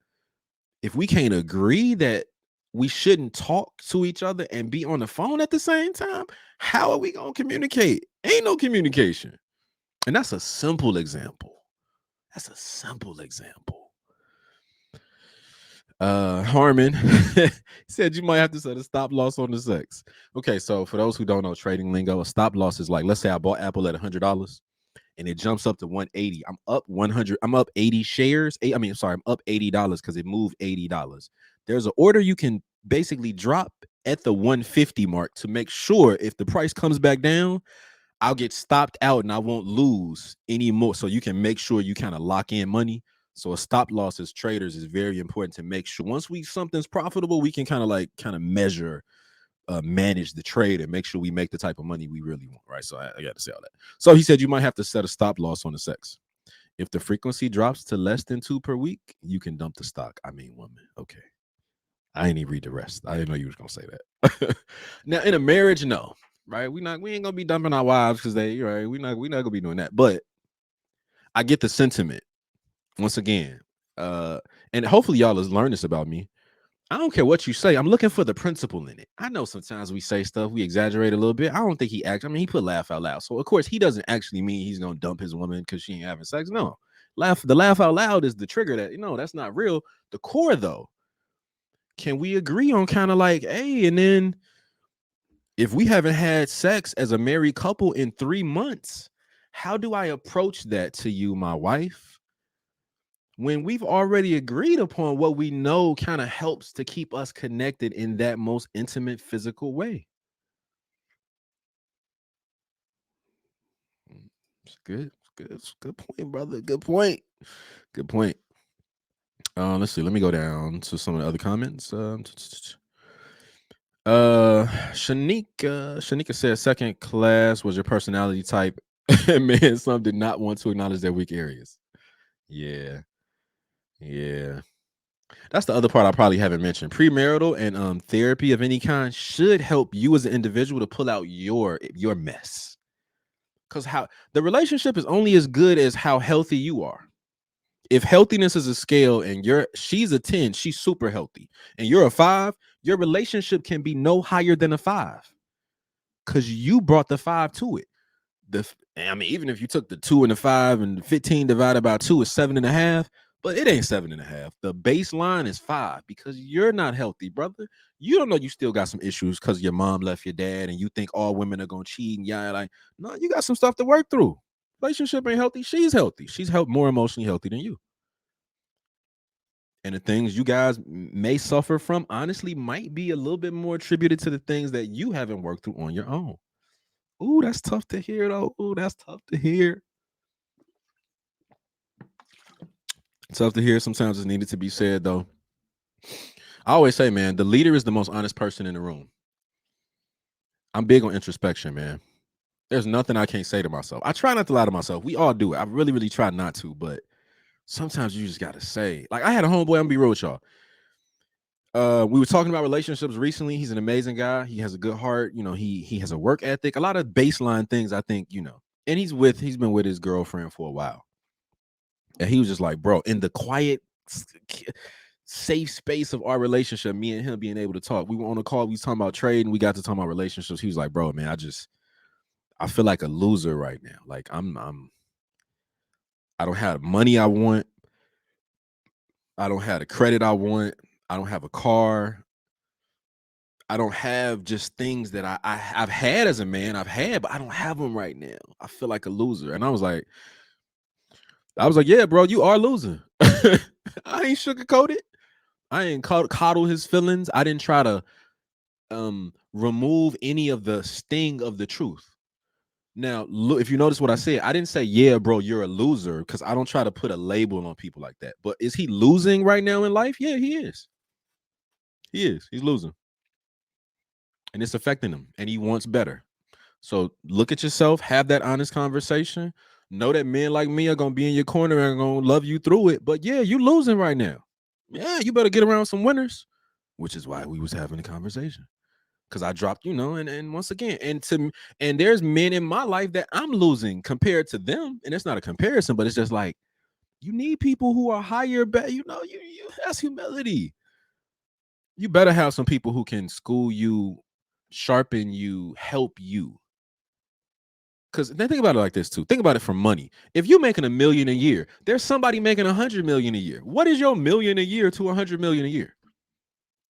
if we can't agree that we shouldn't talk to each other and be on the phone at the same time, how are we gonna communicate? Ain't no communication. And that's a simple example. That's a simple example. Harmon said you might have to set a stop loss on the sex. Okay, so for those who don't know trading lingo, a stop loss is like, let's say I bought Apple at $100 and it jumps up to 180. I'm up 100. I'm up 80 shares. I'm up $80 because it moved $80. There's an order you can basically drop at the 150 mark to make sure if the price comes back down, I'll get stopped out and I won't lose anymore. So you can make sure you kind of lock in money. So a stop loss as traders is very important to make sure once something's profitable, we can kind of measure, manage the trade and make sure we make the type of money we really want, right? So I got to say all that. So he said you might have to set a stop loss on the sex. If the frequency drops to less than 2 per week, you can dump the stock. I mean, woman. Okay. I didn't even read the rest. I didn't know you was gonna say that. Now, in a marriage, no, right? We ain't gonna be dumping our wives because right. We not gonna be doing that. But I get the sentiment once again. And hopefully y'all has learned this about me. I don't care what you say. I'm looking for the principle in it. I know sometimes we say stuff, we exaggerate a little bit. I don't think he put laugh out loud. So of course he doesn't actually mean he's gonna dump his woman because she ain't having sex. No. The laugh out loud is the trigger that that's not real. The core though, can we agree on kind of like, hey, and then if we haven't had sex as a married couple in 3 months, how do I approach that to you, my wife? When we've already agreed upon what we know kind of helps to keep us connected in that most intimate physical way. It's good. It's good point, brother. Good point. Good point. Let's see. Let me go down to some of the other comments. Shanika said second class was your personality type. Man, some did not want to acknowledge their weak areas. Yeah. Yeah. That's the other part I probably haven't mentioned. Premarital and therapy of any kind should help you as an individual to pull out your mess. Because how the relationship is only as good as how healthy you are. If healthiness is a scale and she's a 10, she's super healthy, and you're a 5, your relationship can be no higher than a 5. Because you brought the 5 to it. Even if you took the 2 and the 5 and 15 divided by 2 is 7.5, but it ain't 7.5. The baseline is 5 because you're not healthy, brother. You don't know you still got some issues because your mom left your dad and you think all women are gonna cheat and like, no, you got some stuff to work through. Relationship ain't healthy. She's healthy. She's more emotionally healthy than you. And the things you guys may suffer from, honestly, might be a little bit more attributed to the things that you haven't worked through on your own. Ooh, that's tough to hear, though. Ooh, that's tough to hear. Tough to hear. Sometimes it's needed to be said, though. I always say, man, the leader is the most honest person in the room. I'm big on introspection, man. There's nothing I can't say to myself. I try not to lie to myself. We all do it. I really, really try not to, but sometimes you just gotta say. Like I had a homeboy. I'm gonna be real with y'all. We were talking about relationships recently. He's an amazing guy. He has a good heart. You know, he has a work ethic. A lot of baseline things. I think you know. And he's been with his girlfriend for a while. And he was just like, bro, in the quiet, safe space of our relationship, me and him being able to talk. We were on a call. We was talking about trade, and we got to talk about relationships. He was like, bro, man, I feel like a loser right now. Like I don't have money I want. I don't have the credit I want. I don't have a car. I don't have just things that I've had as a man. I've had, but I don't have them right now. I feel like a loser. And I was like, yeah, bro, you are losing. I ain't sugarcoat it. I ain't coddle his feelings. I didn't try to remove any of the sting of the truth. Now, look, if you notice what I said, I didn't say, yeah, bro, you're a loser, because I don't try to put a label on people like that. But is he losing right now in life? Yeah, he is. He is. He's losing. And it's affecting him. And he wants better. So look at yourself, have that honest conversation. Know that men like me are gonna be in your corner and gonna love you through it. But yeah, you losing right now. Yeah, you better get around some winners, which is why we was having a conversation. Because I dropped, you know, and once again, and there's men in my life that I'm losing compared to them, and it's not a comparison, but it's just like you need people who are higher, better. You know, you that's humility. You better have some people who can school you, sharpen you, help you. Because then think about it like this too. Think about it from money. If you're making $1 million a year, there's somebody making 100 million a year. What is your million a year to 100 million a year?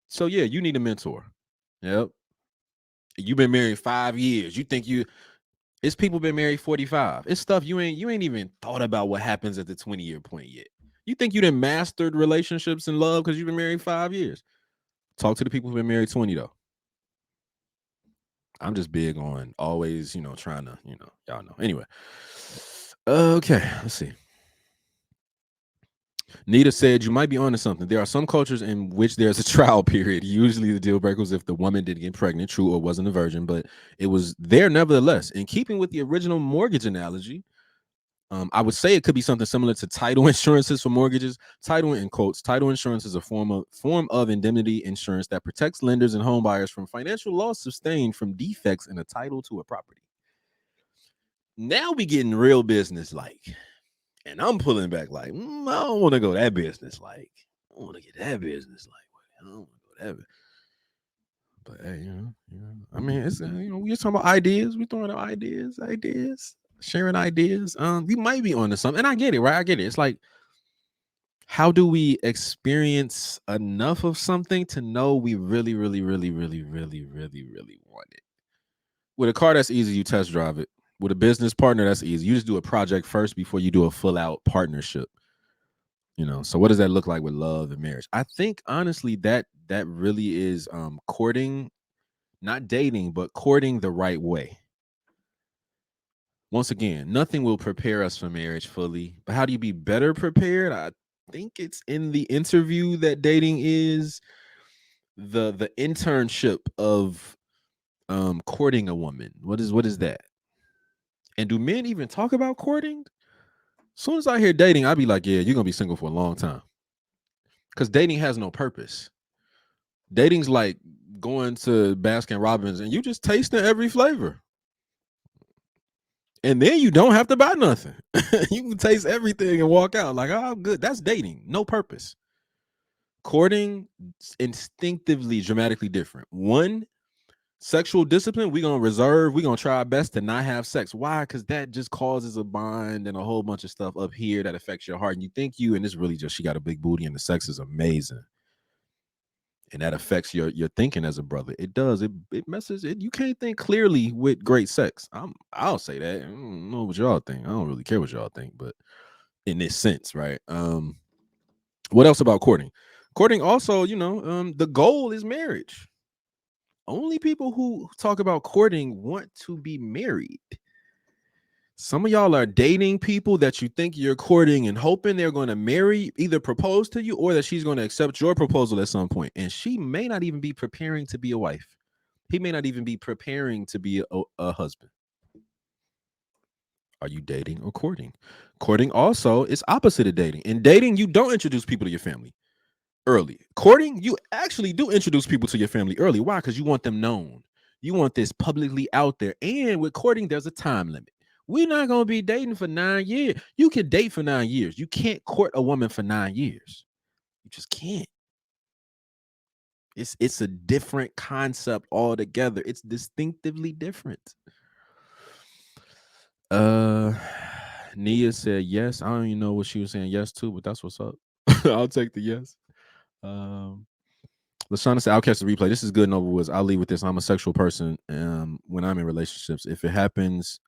So yeah, you need a mentor. Yep. You've been married 5 years. You think it's people been married 45. It's stuff you ain't even thought about what happens at the 20-year point yet. You think you done mastered relationships and love because you've been married 5 years. Talk to the people who've been married 20 though. I'm just big on always, trying to, y'all know. Anyway. Okay, let's see. Nita said you might be onto something. There are some cultures in which there's a trial period. Usually the deal breaker was if the woman didn't get pregnant, true, or wasn't a virgin, but it was there nevertheless. In keeping with the original mortgage analogy, I would say it could be something similar to title insurances for mortgages. Title in quotes, title insurance is a form of indemnity insurance that protects lenders and home buyers from financial loss sustained from defects in a title to a property. Now we getting real business like. And I'm pulling back like, I don't want to go that business like. I don't want to get that business like. I don't want to go that. But hey, I mean, it's we're just talking about ideas. We're throwing out ideas, sharing ideas. We might be onto something, and I get it, right? I get it. It's like, how do we experience enough of something to know we really, really, really, really, really, really, really want it? With a car, that's easy. You test drive it. With a business partner, that's easy. You just do a project first before you do a full out partnership. So what does that look like with love and marriage? I think honestly that really is courting, not dating, but courting the right way. Once again, nothing will prepare us for marriage fully, but how do you be better prepared? I think it's in the interview that dating is the internship of courting a woman. What is that? And do men even talk about courting? As soon as I hear dating, I'd be like, yeah, you're gonna be single for a long time. Because dating has no purpose. Dating's like going to Baskin Robbins and you just tasting every flavor. And then you don't have to buy nothing. You can taste everything and walk out like, oh, good. That's dating. No purpose. Courting, instinctively, dramatically different. One, sexual discipline, we're going to try our best to not have sex. Why? Because that just causes a bind and a whole bunch of stuff up here that affects your heart. And you think and it's really just, she got a big booty and the sex is amazing. And that affects your thinking as a brother. It does. It messes it. You can't think clearly with great sex. I'll say that. I don't know what y'all think. I don't really care what y'all think, but in this sense, right? What else about courting? Courting also, the goal is marriage. Only people who talk about courting want to be married. Some of y'all are dating people that you think you're courting and hoping they're going to marry, either propose to you or that she's going to accept your proposal at some point. And she may not even be preparing to be a wife. He may not even be preparing to be a husband. Are you dating or courting? Courting also is opposite of dating. In dating, you don't introduce people to your family early. Courting, you actually do introduce people to your family early. Why? Because you want them known. You want this publicly out there. And with courting, there's a time limit. We're not going to be dating for 9 years. You can date for 9 years. You can't court a woman for 9 years. You just can't. It's a different concept altogether. It's distinctively different. Nia said yes. I don't even know what she was saying yes to, but that's what's up. I'll take the yes. Lashana said, I'll catch the replay. This is good and over with. I'll leave with this. I'm a sexual person when I'm in relationships. If it happens,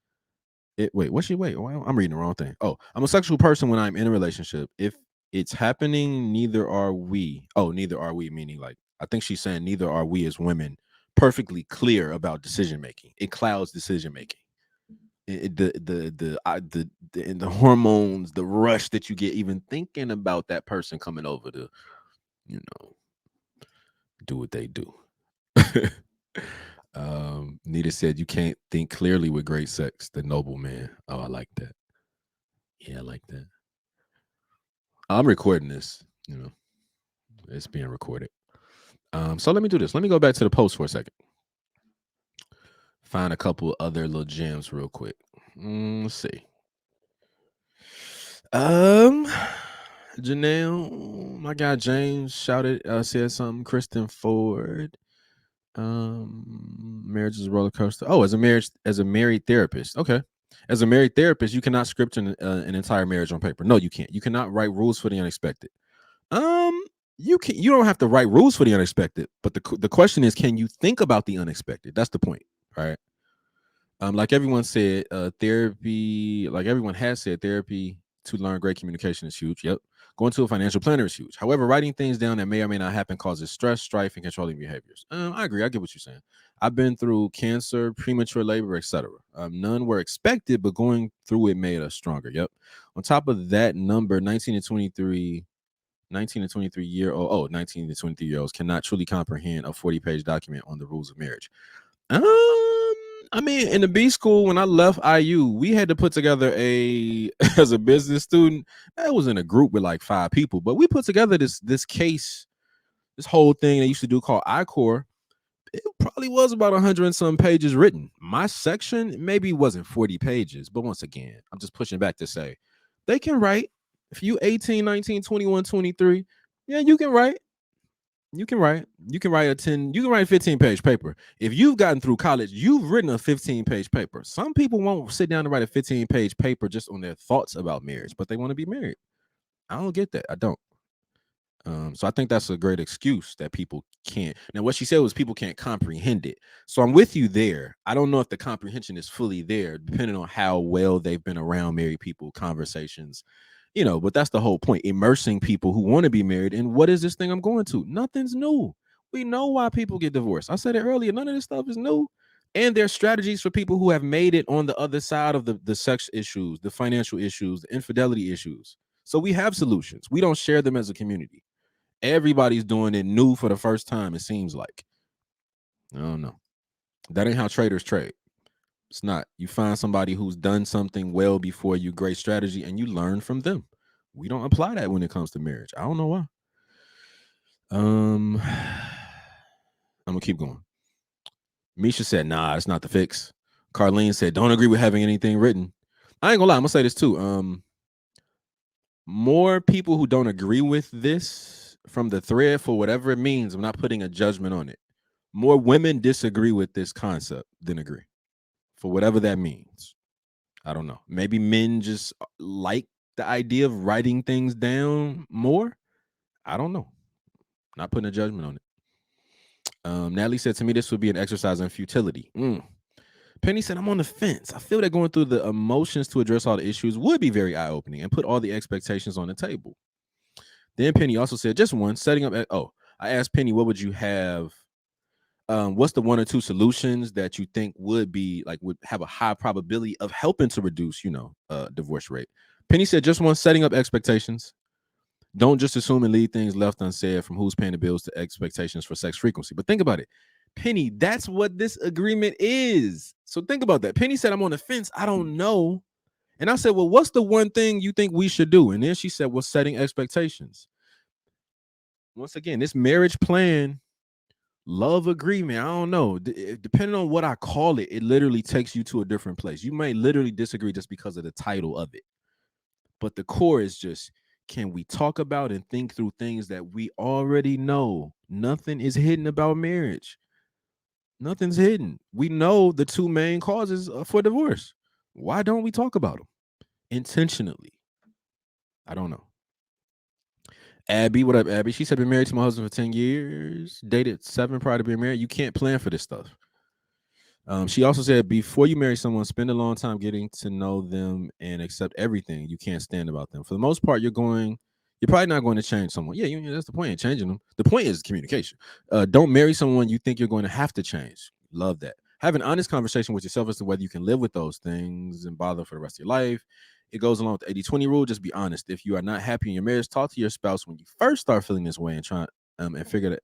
wait, well, I'm reading the wrong thing. Oh, I'm a sexual person when I'm in a relationship. If it's happening, neither are we. Oh, neither are we, meaning like I think she's saying neither are we as women perfectly clear about decision making. It clouds decision making. The hormones, the rush that you get even thinking about that person coming over to, do what they do. Nita said you can't think clearly with great sex. The noble man. Oh, I like that. Yeah, I like that. I'm recording this. It's being recorded. So let me do this. Let me go back to the post for a second. Find a couple other little gems real quick. Let's see. Janelle, my guy James shouted, said something. Kristen Ford. Marriage is a roller coaster. Oh, as a married therapist. Okay. As a married therapist, you cannot script an entire marriage on paper. No, you can't. You cannot write rules for the unexpected. You don't have to write rules for the unexpected, but the question is, can you think about the unexpected? That's the point, right? Like everyone said, therapy, like everyone has said, therapy to learn great communication is huge. Yep. Going to a financial planner is huge. However, writing things down that may or may not happen causes stress, strife, and controlling behaviors. I agree. I get what you're saying. I've been through cancer, premature labor, etc. None were expected, but going through it made us stronger. Yep. On top of that number, 19 to 23 year old, 19 to 23 year olds cannot truly comprehend a 40-page document on the rules of marriage. I mean, in the B school, when I left IU, we had to put together as a business student. I was in a group with like 5 people, but we put together this case, this whole thing they used to do called I-Core. It probably was about 100 and some pages written. My section maybe wasn't 40 pages, but once again, I'm just pushing back to say they can write. If you 18, 19, 21, 23, yeah, you can write. You can write a 15-page paper. If you've gotten through college, you've written a 15-page paper. Some people won't sit down to write a 15-page paper just on their thoughts about marriage, but they want to be married. I don't get that. I don't. So I think that's a great excuse that people can't. Now, what she said was people can't comprehend it. So I'm with you there. I don't know if the comprehension is fully there, depending on how well they've been around married people, conversations, but that's the whole point. Immersing people who want to be married. And what is this thing I'm going to? Nothing's new. We know why people get divorced. I said it earlier. None of this stuff is new. And there's strategies for people who have made it on the other side of the sex issues, the financial issues, the infidelity issues. So we have solutions. We don't share them as a community. Everybody's doing it new for the first time, it seems like. I don't know. That ain't how traders trade. It's not. You find somebody who's done something well before you, great strategy, and you learn from them. We don't apply that when it comes to marriage. I don't know why. I'm gonna keep going. Misha said, nah, it's not the fix. Carlene said, don't agree with having anything written. I ain't gonna lie, I'm gonna say this too. More people who don't agree with this from the thread, for whatever it means, I'm not putting a judgment on it. More women disagree with this concept than agree, for whatever that means. I don't know. Maybe men just like the idea of writing things down more. I don't know. Not putting a judgment on it. Natalie said to me, this would be an exercise in futility. Penny said, I'm on the fence. I feel that going through the emotions to address all the issues would be very eye-opening and put all the expectations on the table. Then Penny also said, just one, setting up. I asked Penny, what would you have? What's the 1 or 2 solutions that you think would have a high probability of helping to reduce, divorce rate? Penny said, just one, setting up expectations. Don't just assume and leave things left unsaid, from who's paying the bills to expectations for sex frequency. But think about it. Penny, that's what this agreement is. So think about that. Penny said, I'm on the fence. I don't know. And I said, well, what's the one thing you think we should do? And then she said, well, setting expectations. Once again, this marriage plan, love agreement, I don't know. Depending on what I call it, it literally takes you to a different place. You may literally disagree just because of the title of it. But the core is just, can we talk about and think through things that we already know? Nothing is hidden about marriage. Nothing's hidden. We know the two main causes for divorce. Why don't we talk about them intentionally? I don't know. Abby, what up, Abby? She said, been married to my husband for 10 years, dated 7 prior to being married. You can't plan for this stuff. She also said, before you marry someone, spend a long time getting to know them and accept everything you can't stand about them. For the most part, you're probably not going to change someone. Yeah, that's the point. Changing them. The point is communication. Don't marry someone you think you're going to have to change. Love that. Have an honest conversation with yourself as to whether you can live with those things and bother for the rest of your life. It goes along with the 80-20 rule. Just be honest. If you are not happy in your marriage, talk to your spouse when you first start feeling this way and try and figure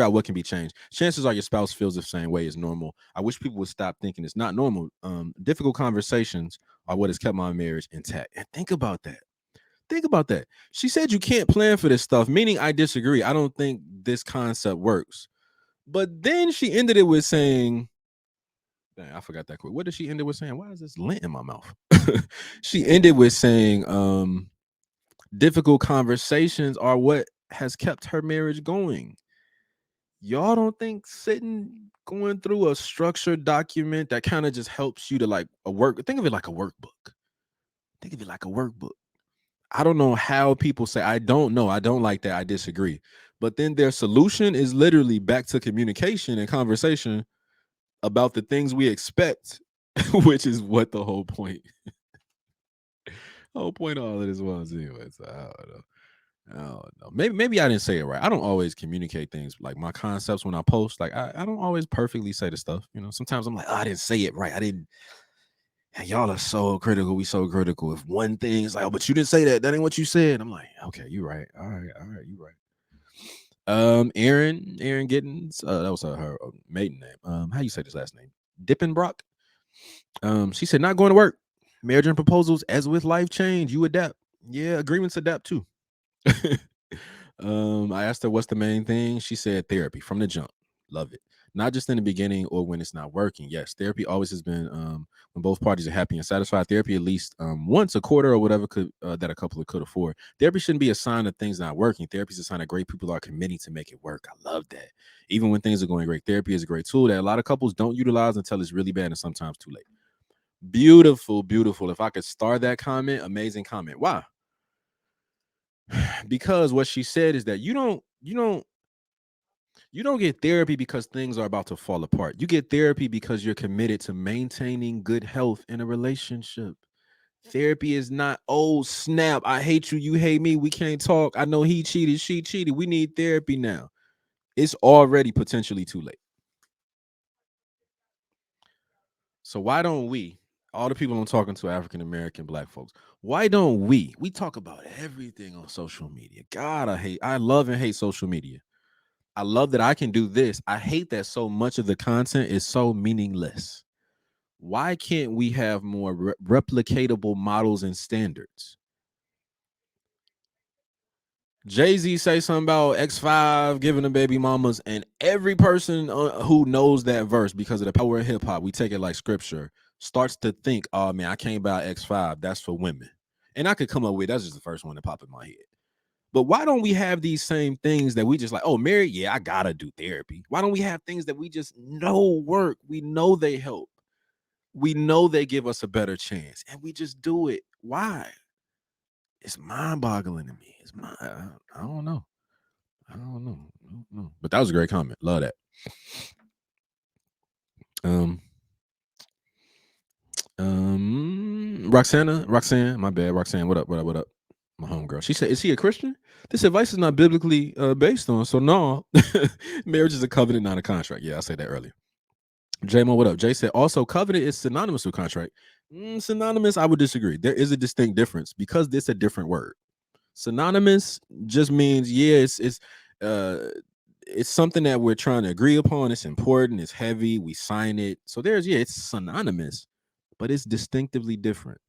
out what can be changed. Chances are your spouse feels the same way as normal. I wish people would stop thinking it's not normal. Difficult conversations are what has kept my marriage intact. And think about that. Think about that. She said you can't plan for this stuff, meaning I disagree. I don't think this concept works. But then she ended it with saying, dang, I forgot that quote. What did she end it with saying? Why is this lint in my mouth? She ended with saying, difficult conversations are what has kept her marriage going. Y'all don't think going through a structured document that kind of just helps you to like think of it like a workbook. Think of it like a workbook. I don't know how people say, I don't know. I don't like that. I disagree. But then their solution is literally back to communication and conversation about the things we expect, which is what the whole point. Whole point of all of this was anyway. So I don't know. I don't know. Maybe I didn't say it right. I don't always communicate things like my concepts when I post. Like I don't always perfectly say the stuff. Sometimes I'm like, oh, I didn't say it right. I didn't. And y'all are so critical. We so critical. If one thing is like, oh, but you didn't say that. That ain't what you said. I'm like, okay, you're right. All right, you're right. Aaron Giddens. That was her maiden name. How you say this last name? Dippenbrock. She said, not going to work. Marriage and proposals, as with life change, you adapt. Yeah, agreements adapt too. I asked her what's the main thing. She said therapy from the jump. Love it. Not just in the beginning or when it's not working. Yes, therapy always has been when both parties are happy and satisfied. Therapy at least once a quarter or whatever that a couple could afford. Therapy shouldn't be a sign of things not working. Therapy is a sign that great people are committing to make it work. I love that. Even when things are going great, therapy is a great tool that a lot of couples don't utilize until it's really bad and sometimes too late. Beautiful, beautiful. If I could star that comment, amazing comment. Why? Because what she said is that you don't get therapy because things are about to fall apart. You get therapy because you're committed to maintaining good health in a relationship. Therapy is not, oh snap, I hate you, you hate me, we can't talk. I know he cheated, she cheated. We need therapy now. It's already potentially too late. So why don't we, all the people I'm talking to, African American Black folks, why don't we talk about everything on social media? God, I love and hate social media. I love that I can do this. I hate that so much of the content is so meaningless. Why can't we have more replicatable models and standards? Jay-Z say something about X5 giving the baby mamas, and every person who knows that verse because of the power of hip hop, we take it like scripture, starts to think, oh man, I can't buy X5. That's for women. And I could come up with, that's just the first one that popped in my head. But why don't we have these same things that we just like, oh, Mary, yeah, I gotta do therapy. Why don't we have things that we just know work? We know they help. We know they give us a better chance, and we just do it. Why? It's mind-boggling to me. I don't know. I don't know. But that was a great comment. Love that. Roxanne, my bad. Roxanne, what up? My homegirl. She said, is he a Christian? This advice is not biblically based on. So no, marriage is a covenant, not a contract. Yeah, I said that earlier. J-Mo, what up? Jay said, also, covenant is synonymous with contract. Synonymous, I would disagree. There is a distinct difference because it's a different word. Synonymous just means, yeah, it's something that we're trying to agree upon. It's important. It's heavy. We sign it. So it's synonymous. but it's distinctively different.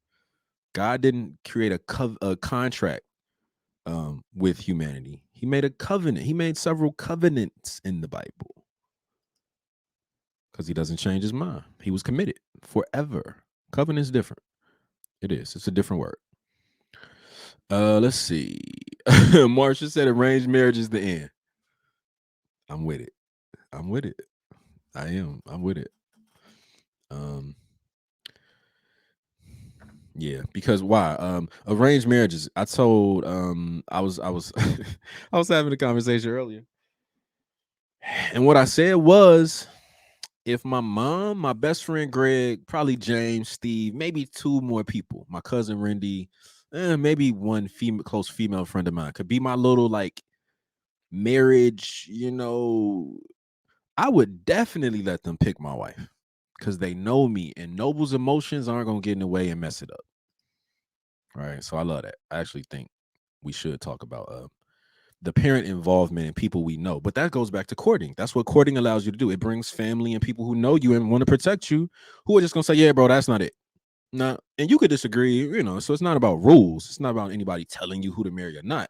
God didn't create a contract with humanity. He made a covenant. He made several covenants in the Bible because he doesn't change his mind. He was committed forever. Covenant's different. It is. It's a different word. Let's see. Marsha said arranged marriage is the end. I'm with it. I'm with it. I am. I'm with it. Um, yeah, because why? Arranged marriages. I told I was I was having a conversation earlier. And what I said was if my mom, my best friend Greg, probably James, Steve, maybe two more people, my cousin Randy, maybe one close female friend of mine could be my little like marriage, I would definitely let them pick my wife because they know me and Noble's emotions aren't gonna get in the way and mess it up. All right. So I love that. I actually think we should talk about the parent involvement and people we know. But that goes back to courting. That's what courting allows you to do. It brings family and people who know you and want to protect you, who are just gonna say, yeah, bro, that's not it. No, and you could disagree, so it's not about rules. It's not about anybody telling you who to marry or not.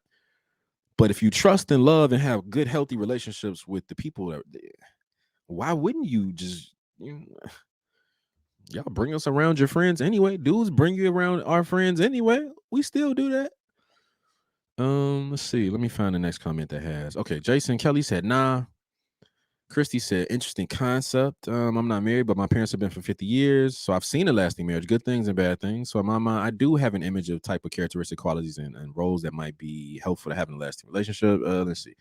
But if you trust and love and have good, healthy relationships with the people that why wouldn't you just y'all bring us around your friends anyway? Dudes bring you around our friends anyway. We still do that. Let's see. Let me find the next comment that has. Okay, Jason Kelly said, nah. Christy said, interesting concept. I'm not married, but my parents have been for 50 years. So I've seen a lasting marriage, good things and bad things. So in my mind, I do have an image of type of characteristic qualities and roles that might be helpful to having a lasting relationship. Let's see.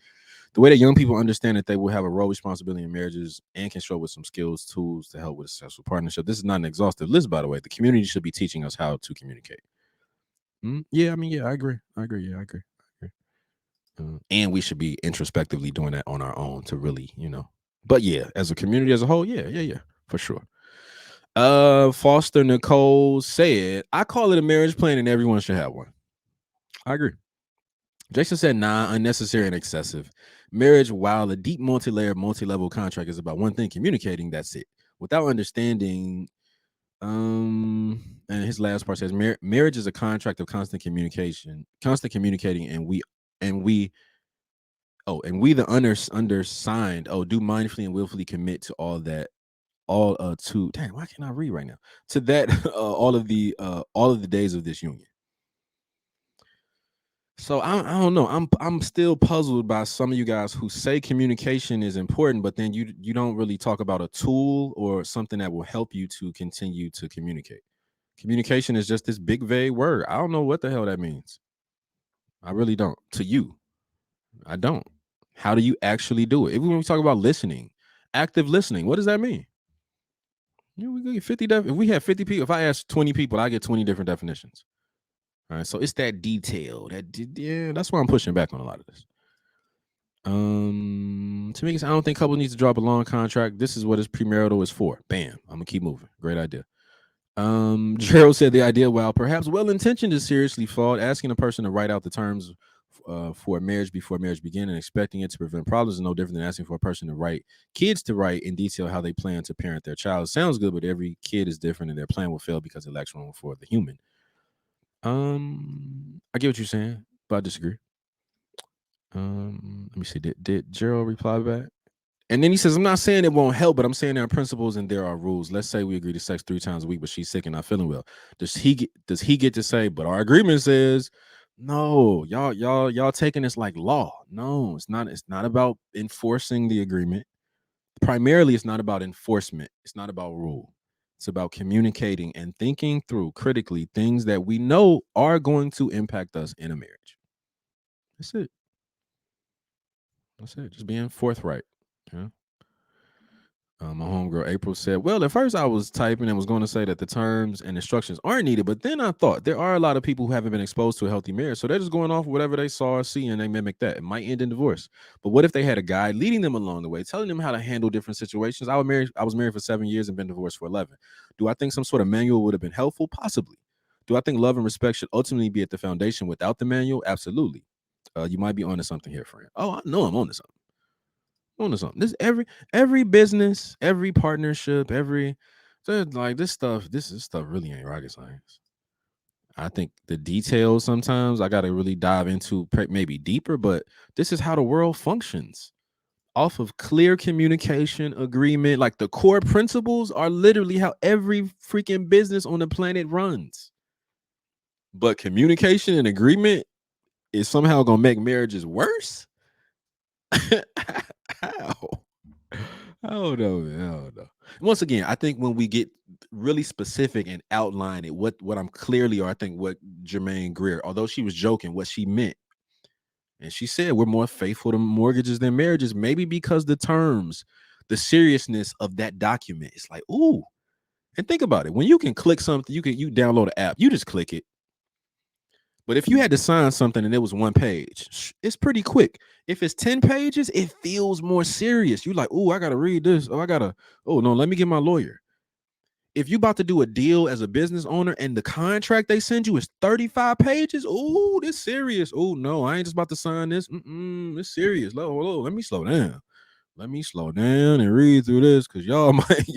The way that young people understand that they will have a role responsibility in marriages and can show with some skills, tools to help with a successful partnership. This is not an exhaustive list, by the way. The community should be teaching us how to communicate. Yeah, I mean, yeah, I agree. Yeah, I agree. And we should be introspectively doing that on our own to really, But yeah, as a community as a whole, yeah, for sure. Foster Nicole said, I call it a marriage plan and everyone should have one. I agree. Jason said, nah, unnecessary and excessive. Marriage, while a deep multi-layered, multi-level contract is about one thing, communicating, that's it. Without understanding, and his last part says, marriage is a contract of constant communication, constant communicating, and we the undersigned, do mindfully and willfully commit to all that, all to damn, why can't I read right now? To that, all of the days of this union. So I don't know. I'm still puzzled by some of you guys who say communication is important, but then you don't really talk about a tool or something that will help you to continue to communicate. Communication is just this big vague word. I don't know what the hell that means. I really don't. To you, I don't. How do you actually do it? Even when we talk about listening, active listening, what does that mean? We get 50 if we have 50 people, if I ask 20 people, I get 20 different definitions. All right, so it's that detail. That's why I'm pushing back on a lot of this. Tamika, I don't think couple needs to drop a long contract. This is what his premarital is for. Bam. I'm gonna keep moving. Great idea. Gerald said the idea, while perhaps well-intentioned, is seriously flawed. Asking a person to write out the terms for a marriage before marriage begin and expecting it to prevent problems is no different than asking for a person to write in detail how they plan to parent their child. It sounds good, but every kid is different and their plan will fail because it lacks room for the human. I get what you're saying, but I disagree. Let me see. Did Gerald reply back? And then he says, I'm not saying it won't help, but I'm saying there are principles and there are rules. Let's say we agree to sex 3 times a week, but she's sick and not feeling well. Does he get to say, but our agreement says, no, y'all taking this like law. No, it's not about enforcing the agreement. Primarily, it's not about enforcement. It's not about rule. It's about communicating and thinking through critically things that we know are going to impact us in a marriage. That's it. That's it. Just being forthright. Yeah. My homegirl April said, well, at first I was typing and was going to say that the terms and instructions aren't needed, but then I thought there are a lot of people who haven't been exposed to a healthy marriage, so they're just going off whatever they saw or see and they mimic that. It might end in divorce. But what if they had a guide leading them along the way, telling them how to handle different situations? I was married for 7 years and been divorced for 11. Do I think some sort of manual would have been helpful? Possibly. Do I think love and respect should ultimately be at the foundation without the manual? Absolutely. You might be onto something here, friend. Oh, I know I'm onto something. This every business, every partnership, every So like this stuff really ain't rocket science. I think the details sometimes I got to really dive into maybe deeper, but this is how the world functions off of clear communication, agreement. Like the core principles are literally how every freaking business on the planet runs. But communication and agreement is somehow gonna make marriages worse. How? I don't know, man. I don't know. Once again, I think when we get really specific and outline it, what I'm clearly, or I think what Jermaine Greer, although she was joking, what she meant, and she said we're more faithful to mortgages than marriages, maybe because the terms, the seriousness of that document, it's like, ooh. And think about it. When you can click something, you download an app, you just click it. But if you had to sign something and it was one page, it's pretty quick. If it's 10 pages, it feels more serious. You're like, oh, I gotta read this. Oh no, let me get my lawyer. If you about to do a deal as a business owner and the contract they send you is 35 pages, oh, this serious. Oh no, I ain't just about to sign this. It's serious. Let me slow down. Let me slow down and read through this because y'all might,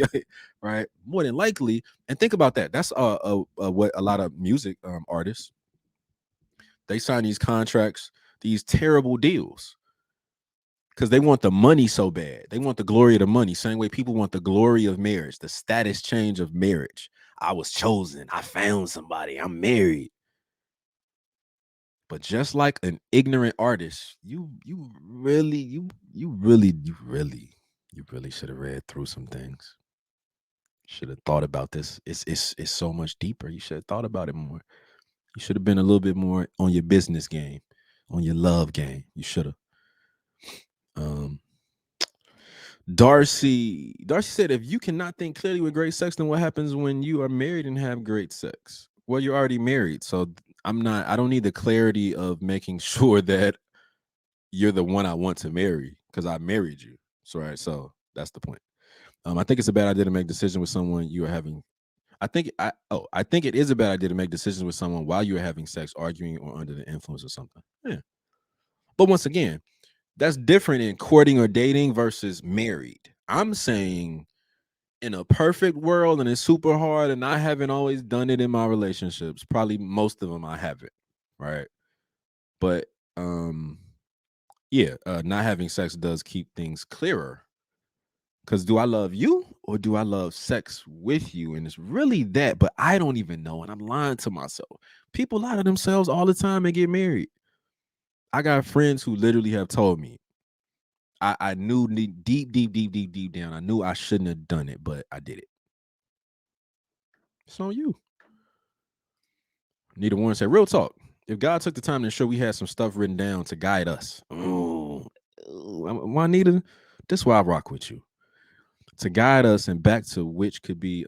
right? More than likely, and think about that. That's what a lot of music artists, they sign these contracts, these terrible deals, because they want the money so bad. They want the glory of the money. Same way people want the glory of marriage, the status change of marriage. I was chosen. I found somebody. I'm married. But just like an ignorant artist, you really should have read through some things. Should have thought about this. It's so much deeper. You should have thought about it more. You should have been a little bit more on your business game, on your love game. You should have. Um, Darcy said, if you cannot think clearly with great sex, then what happens when you are married and have great sex? Well, you're already married. So I don't need the clarity of making sure that you're the one I want to marry because I married you. So, right. So that's the point. I think it's a bad idea to make decisions with someone you are having. I think it is a bad idea to make decisions with someone while you are having sex, arguing, or under the influence of something. Yeah. But once again, that's different in courting or dating versus married. I'm saying in a perfect world and it's super hard and I haven't always done it in my relationships. Probably most of them I haven't, right? But yeah, not having sex does keep things clearer. Cuz do I love you or do I love sex with you? And it's really that, but I don't even know and I'm lying to myself. People lie to themselves all the time and get married. I got friends who literally have told me I knew deep down. I knew I shouldn't have done it, but I did it. It's on you. Neither one said, real talk. If God took the time to ensure we had some stuff written down to guide us, Juanita, this is why I rock with you. To guide us and back to which could be,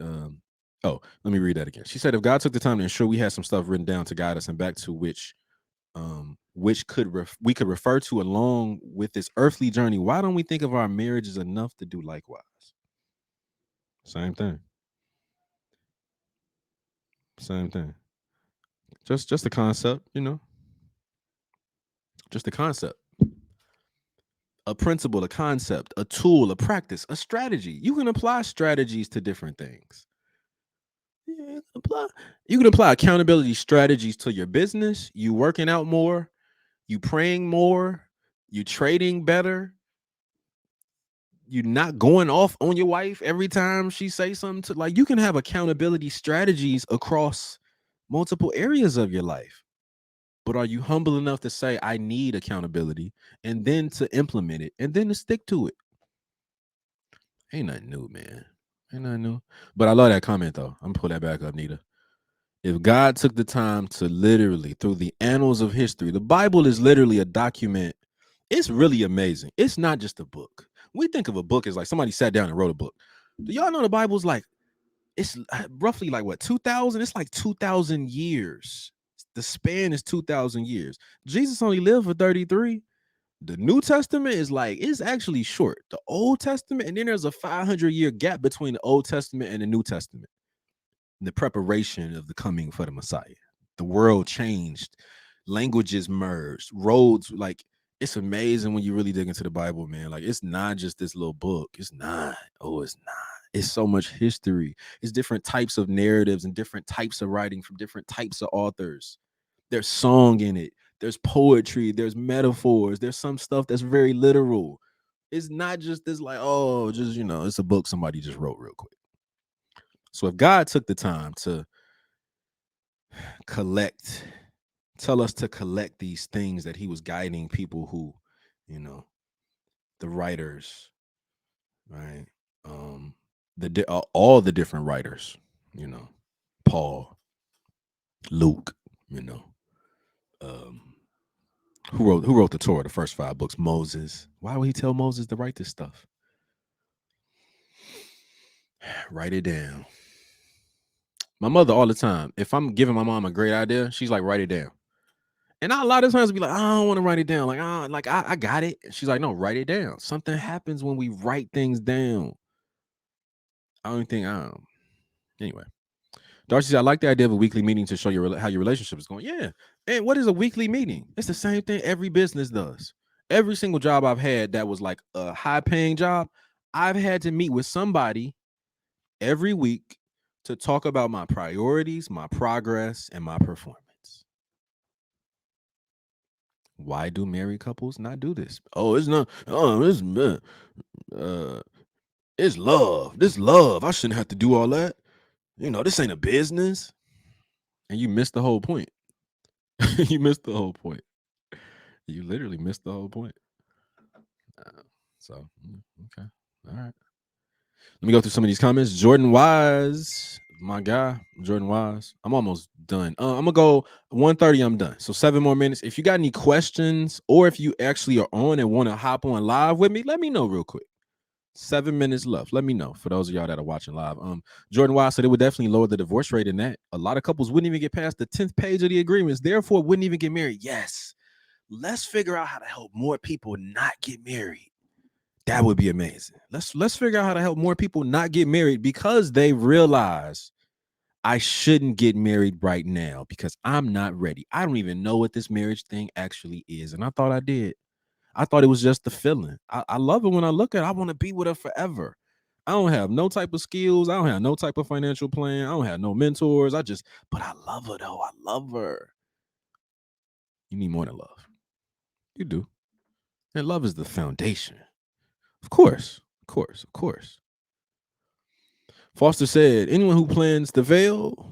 let me read that again. She said, if God took the time to ensure we had some stuff written down to guide us and back to which we could refer to along with this earthly journey, why don't we think of our marriages enough to do likewise? Same thing. Same thing. Just the concept, just the concept. A principle, a concept, a tool, a practice, a strategy. You can apply strategies to different things. Yeah, you can apply accountability strategies to your business, you working out more, you praying more, you trading better, you not going off on your wife every time she say something to, like, you can have accountability strategies across multiple areas of your life. But are you humble enough to say, I need accountability, and then to implement it, and then to stick to it? Ain't nothing new, man. Ain't nothing new. But I love that comment, though. I'm gonna pull that back up, Nita. If God took the time to literally, through the annals of history, the Bible is literally a document. It's really amazing. It's not just a book. We think of a book as like somebody sat down and wrote a book. Do y'all know the Bible's like, it's roughly like what, 2,000? It's like 2,000 years. The span is 2,000 years. Jesus only lived for 33. The New Testament is like, it's actually short. The Old Testament, and then there's a 500-year gap between the Old Testament and the New Testament. The preparation of the coming for the Messiah. The world changed, languages merged, roads, like, it's amazing when you really dig into the Bible, man. Like, it's not just this little book. It's not. Oh, it's not. It's so much history. It's different types of narratives and different types of writing from different types of authors. There's song in it. There's poetry. There's metaphors. There's some stuff that's very literal. It's not just this like, oh, just it's a book somebody just wrote real quick. So if God took the time to collect, tell us to collect these things that he was guiding people who, the writers, right? All the different writers, Paul, Luke, um, who wrote the Torah, the first 5 books, Moses. Why would he tell Moses to write this stuff? Write it down. My mother all the time, if I'm giving my mom a great idea, she's like, write it down. And I a lot of times be like, I don't want to write it down. Like, I got it. She's like, no, write it down. Something happens when we write things down. I don't think anyway. Darcy said, I like the idea of a weekly meeting to show how your relationship is going. Yeah. And what is a weekly meeting? It's the same thing every business does. Every single job I've had that was like a high paying job, I've had to meet with somebody every week to talk about my priorities, my progress, and my performance. Why do married couples not do this? Oh, it's not. Oh, it's love. This love. I shouldn't have to do all that. This ain't a business. And you missed the whole point. You missed the whole point. You literally missed the whole point. Okay. All right. Let me go through some of these comments. Jordan Wise, my guy, Jordan Wise. I'm almost done. I'm gonna go 1:30. I'm done. So 7 more minutes. If you got any questions, or if you actually are on and want to hop on live with me, let me know real quick. 7 minutes left. Let me know for those of y'all that are watching live. Jordan Wise said it would definitely lower the divorce rate in that. A lot of couples wouldn't even get past the 10th page of the agreements, therefore wouldn't even get married. Yes. Let's figure out how to help more people not get married. That would be amazing. Let's figure out how to help more people not get married because they realize I shouldn't get married right now because I'm not ready. I don't even know what this marriage thing actually is. And I thought I did. I thought it was just the feeling. I love it when I look at it. I want to be with her forever. I don't have no type of skills. I don't have no type of financial plan. I don't have no mentors. But I love her though. I love her. You need more than love. You do. And love is the foundation. Of course. Foster said, anyone who plans to fail,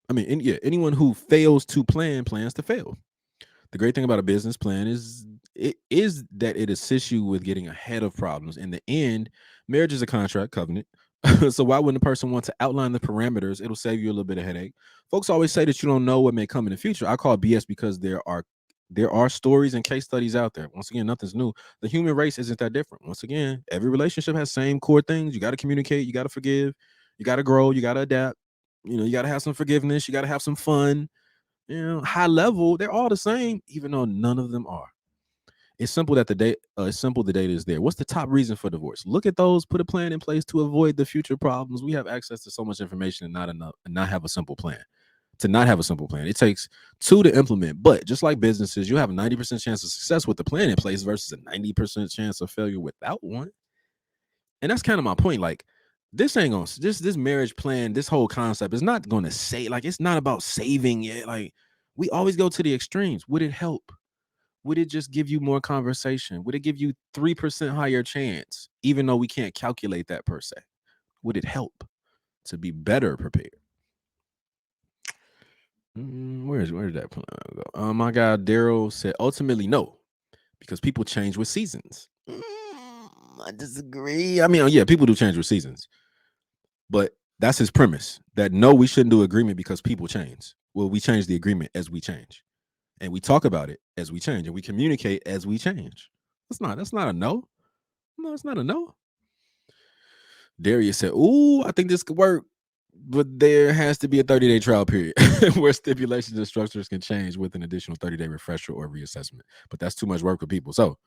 anyone who fails to plan plans to fail. The great thing about a business plan is that it assists you with getting ahead of problems. In the end, marriage is a contract covenant. So why wouldn't a person want to outline the parameters? It'll save you a little bit of headache. Folks always say that you don't know what may come in the future. I call it BS because there are stories and case studies out there. Once again, nothing's new. The human race isn't that different. Once again, every relationship has same core things. You got to communicate. You got to forgive. You got to grow. You got to adapt. You got to have some forgiveness. You got to have some fun. High level, they're all the same, even though none of them are. It's simple that the data is there. What's the top reason for divorce? Look at those, put a plan in place to avoid the future problems. We have access to so much information and not have a simple plan. To not have a simple plan, it takes 2 to implement. But just like businesses, you have a 90% chance of success with the plan in place versus a 90% chance of failure without one. And that's kind of my point. Like, this ain't gonna this marriage plan, this whole concept is not gonna it's not about saving it. Like, we always go to the extremes. Would it help? Would it just give you more conversation? Would it give you 3% higher chance, even though we can't calculate that per se? Would it help to be better prepared? Where did that plan go? My guy Daryl said ultimately no, because people change with seasons. I disagree. Yeah, people do change with seasons. But that's his premise, that no, we shouldn't do agreement because people change. Well, we change the agreement as we change. And we talk about it as we change. And we communicate as we change. That's not a no. No, it's not a no. Darius said, ooh, I think this could work. But there has to be a 30-day trial period where stipulations and structures can change with an additional 30-day refresher or reassessment. But that's too much work for people. So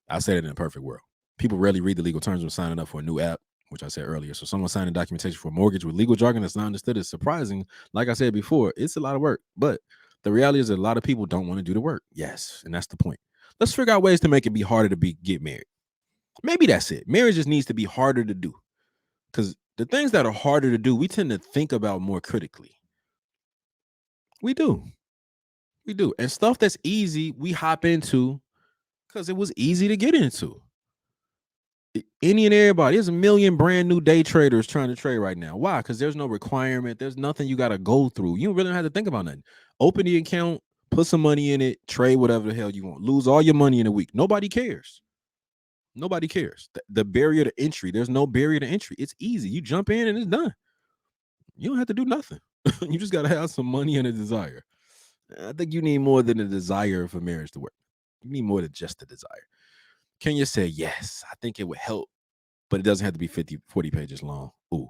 I said it in a perfect world. People rarely read the legal terms when signing up for a new app, which I said earlier. So someone signing documentation for a mortgage with legal jargon that's not understood is surprising. Like I said before, it's a lot of work. But the reality is that a lot of people don't want to do the work. Yes, and that's the point. Let's figure out ways to make it be harder to get married. Maybe that's it. Marriage just needs to be harder to do. Because The things that are harder to do, we tend to think about more critically. We do. We do. And stuff that's easy, we hop into because it was easy to get into. Any and everybody, there's a million brand new day traders trying to trade right now. Why? Because there's no requirement. There's nothing you got to go through. You really don't have to think about nothing. Open the account, put some money in it, trade whatever the hell you want. Lose all your money in a week. Nobody cares. Nobody cares. The barrier to entry, there's no barrier to entry. It's easy. You jump in and it's done. You don't have to do nothing. You just got to have some money and a desire. I think you need more than a desire for marriage to work. You need more than just a desire. Kenya said, yes, I think it would help, but it doesn't have to be 40 pages long. Ooh,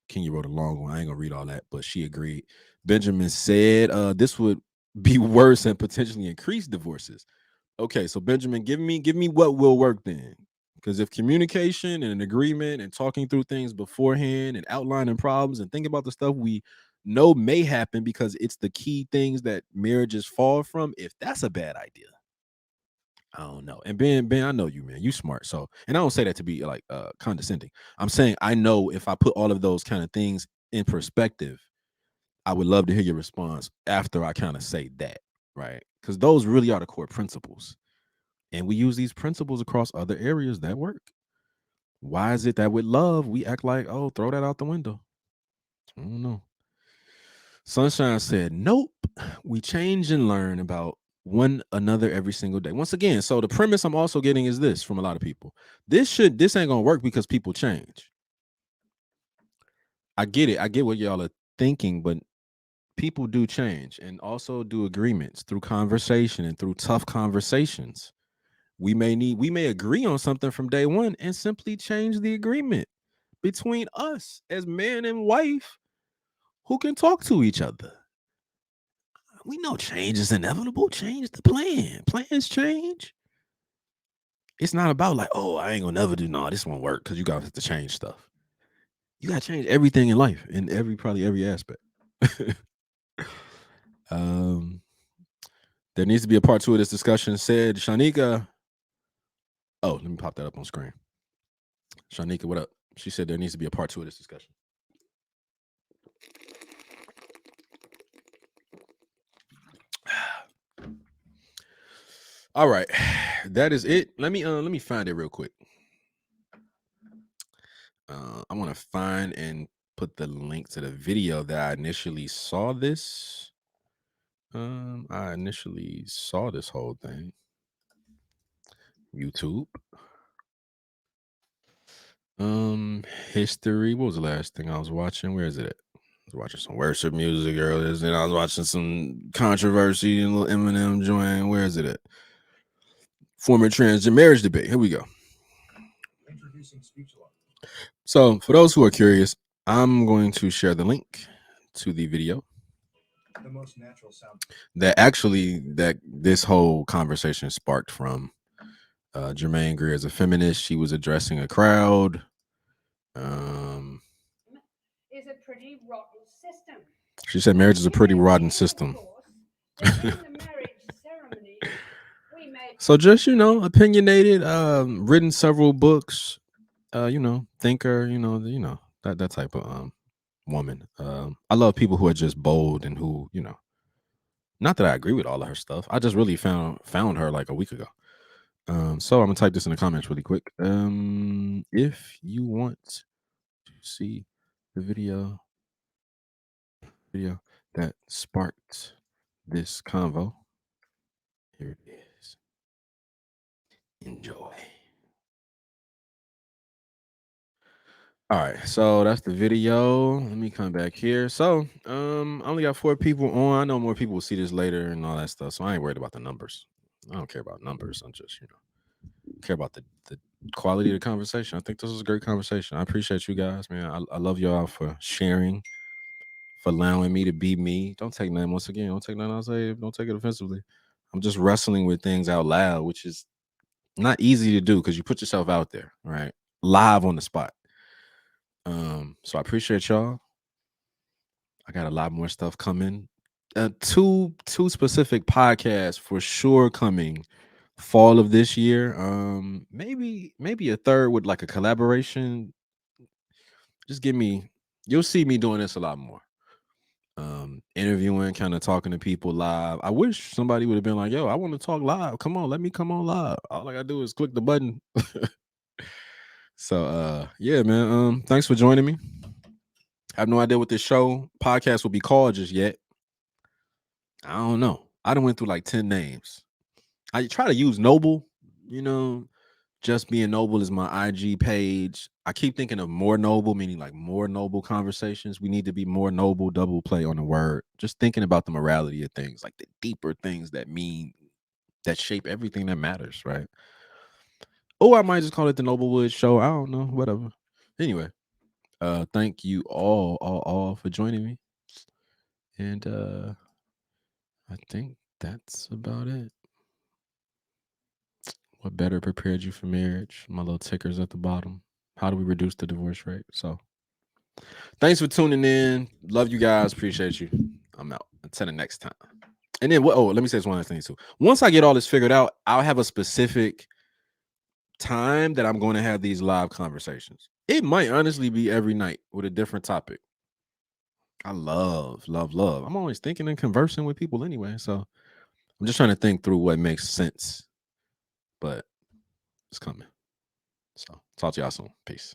Kenya wrote a long one. I ain't gonna read all that, but she agreed. Benjamin said this would be worse and potentially increase divorces. Okay, so Benjamin, give me what will work then. Because if communication and an agreement and talking through things beforehand and outlining problems and thinking about the stuff we know may happen because it's the key things that marriages fall from, if that's a bad idea, I don't know. And Ben, I know you, man. You smart. So, and I don't say that to be like condescending. I'm saying I know if I put all of those kind of things in perspective, I would love to hear your response after I kind of say that, right? Because those really are the core principles. And we use these principles across other areas that work. Why is it that with love, we act like, oh, throw that out the window? I don't know. Sunshine said, nope. We change and learn about one another every single day. Once again, so the premise I'm also getting is this from a lot of people. This ain't gonna work because people change. I get it. I get what y'all are thinking, but people do change and also do agreements through conversation and through tough conversations. We may agree on something from day one and simply change the agreement between us as man and wife who can talk to each other. We know change is inevitable. Change the plan. Plans change. It's not about like, oh, I ain't gonna never do no, this won't work because you got to change stuff. You gotta change everything in life in probably every aspect. um, there needs to be a part 2 of this discussion, said Shanika. Oh, let me pop that up on screen. Shanika, what up? She said there needs to be a part 2 of this discussion. All right, that is it. Let me find it real quick. I want to find and put the link to the video that I initially saw this. I initially saw this whole thing. YouTube. History. What was the last thing I was watching? Where is it at? I was watching some worship music earlier. Then I was watching some controversy and little Eminem joint. Where is it at? Former transgender marriage debate. Here we go. Introducing speech law. So, for those who are curious, I'm going to share the link to the video. The most natural sound. That this whole conversation sparked from Jermaine Greer as a feminist. She was addressing a crowd. Is a pretty rotten system. She said marriage is a pretty rotten system. So just, opinionated, written several books, thinker, that type of woman. I love people who are just bold and who, not that I agree with all of her stuff. I just really found her like a week ago. So I'm gonna type this in the comments really quick. If you want to see the video that sparked this convo, here it is. Enjoy. All right, so that's the video. Let me come back here. So, I only got 4 people on. I know more people will see this later and all that stuff, so I ain't worried about the numbers. I don't care about numbers. I'm just, care about the quality of the conversation. I think this was a great conversation. I appreciate you guys, man. I love y'all for sharing, for allowing me to be me. Don't take nothing, once again, don't take nothing I say, don't take it offensively. I'm just wrestling with things out loud, which is not easy to do because you put yourself out there, right? Live on the spot. So I appreciate y'all. I got a lot more stuff coming. Two specific podcasts for sure coming fall of this year. Maybe a third with like a collaboration. just give me. You'll see me doing this a lot more. Interviewing, kind of talking to people live. I wish somebody would have been like, "Yo, I want to talk live. Come on, let me come on live." All I gotta do is click the button. So, yeah, man. Thanks for joining me. I have no idea what this show podcast will be called just yet. I don't know. I done went through like 10 names. I try to use Noble, you know, just being noble is my IG page. I keep thinking of more noble, meaning like more noble conversations. We need to be more noble, double play on the word. Just thinking about the morality of things, like the deeper things that shape everything that matters, right? Or I might just call it the Noblewood Show. I don't know, whatever. Anyway, thank you all for joining me. And I think that's about it. What better prepared you for marriage? My little tickers at the bottom. How do we reduce the divorce rate? So thanks for tuning in. Love you guys. Appreciate you. I'm out. Until the next time. And then what? Oh, let me say this one other thing too. Once I get all this figured out, I'll have a specific time that I'm going to have these live conversations. It might honestly be every night with a different topic. I love, love, love. I'm always thinking and conversing with people anyway. So I'm just trying to think through what makes sense. But it's coming. So talk to y'all soon. Peace.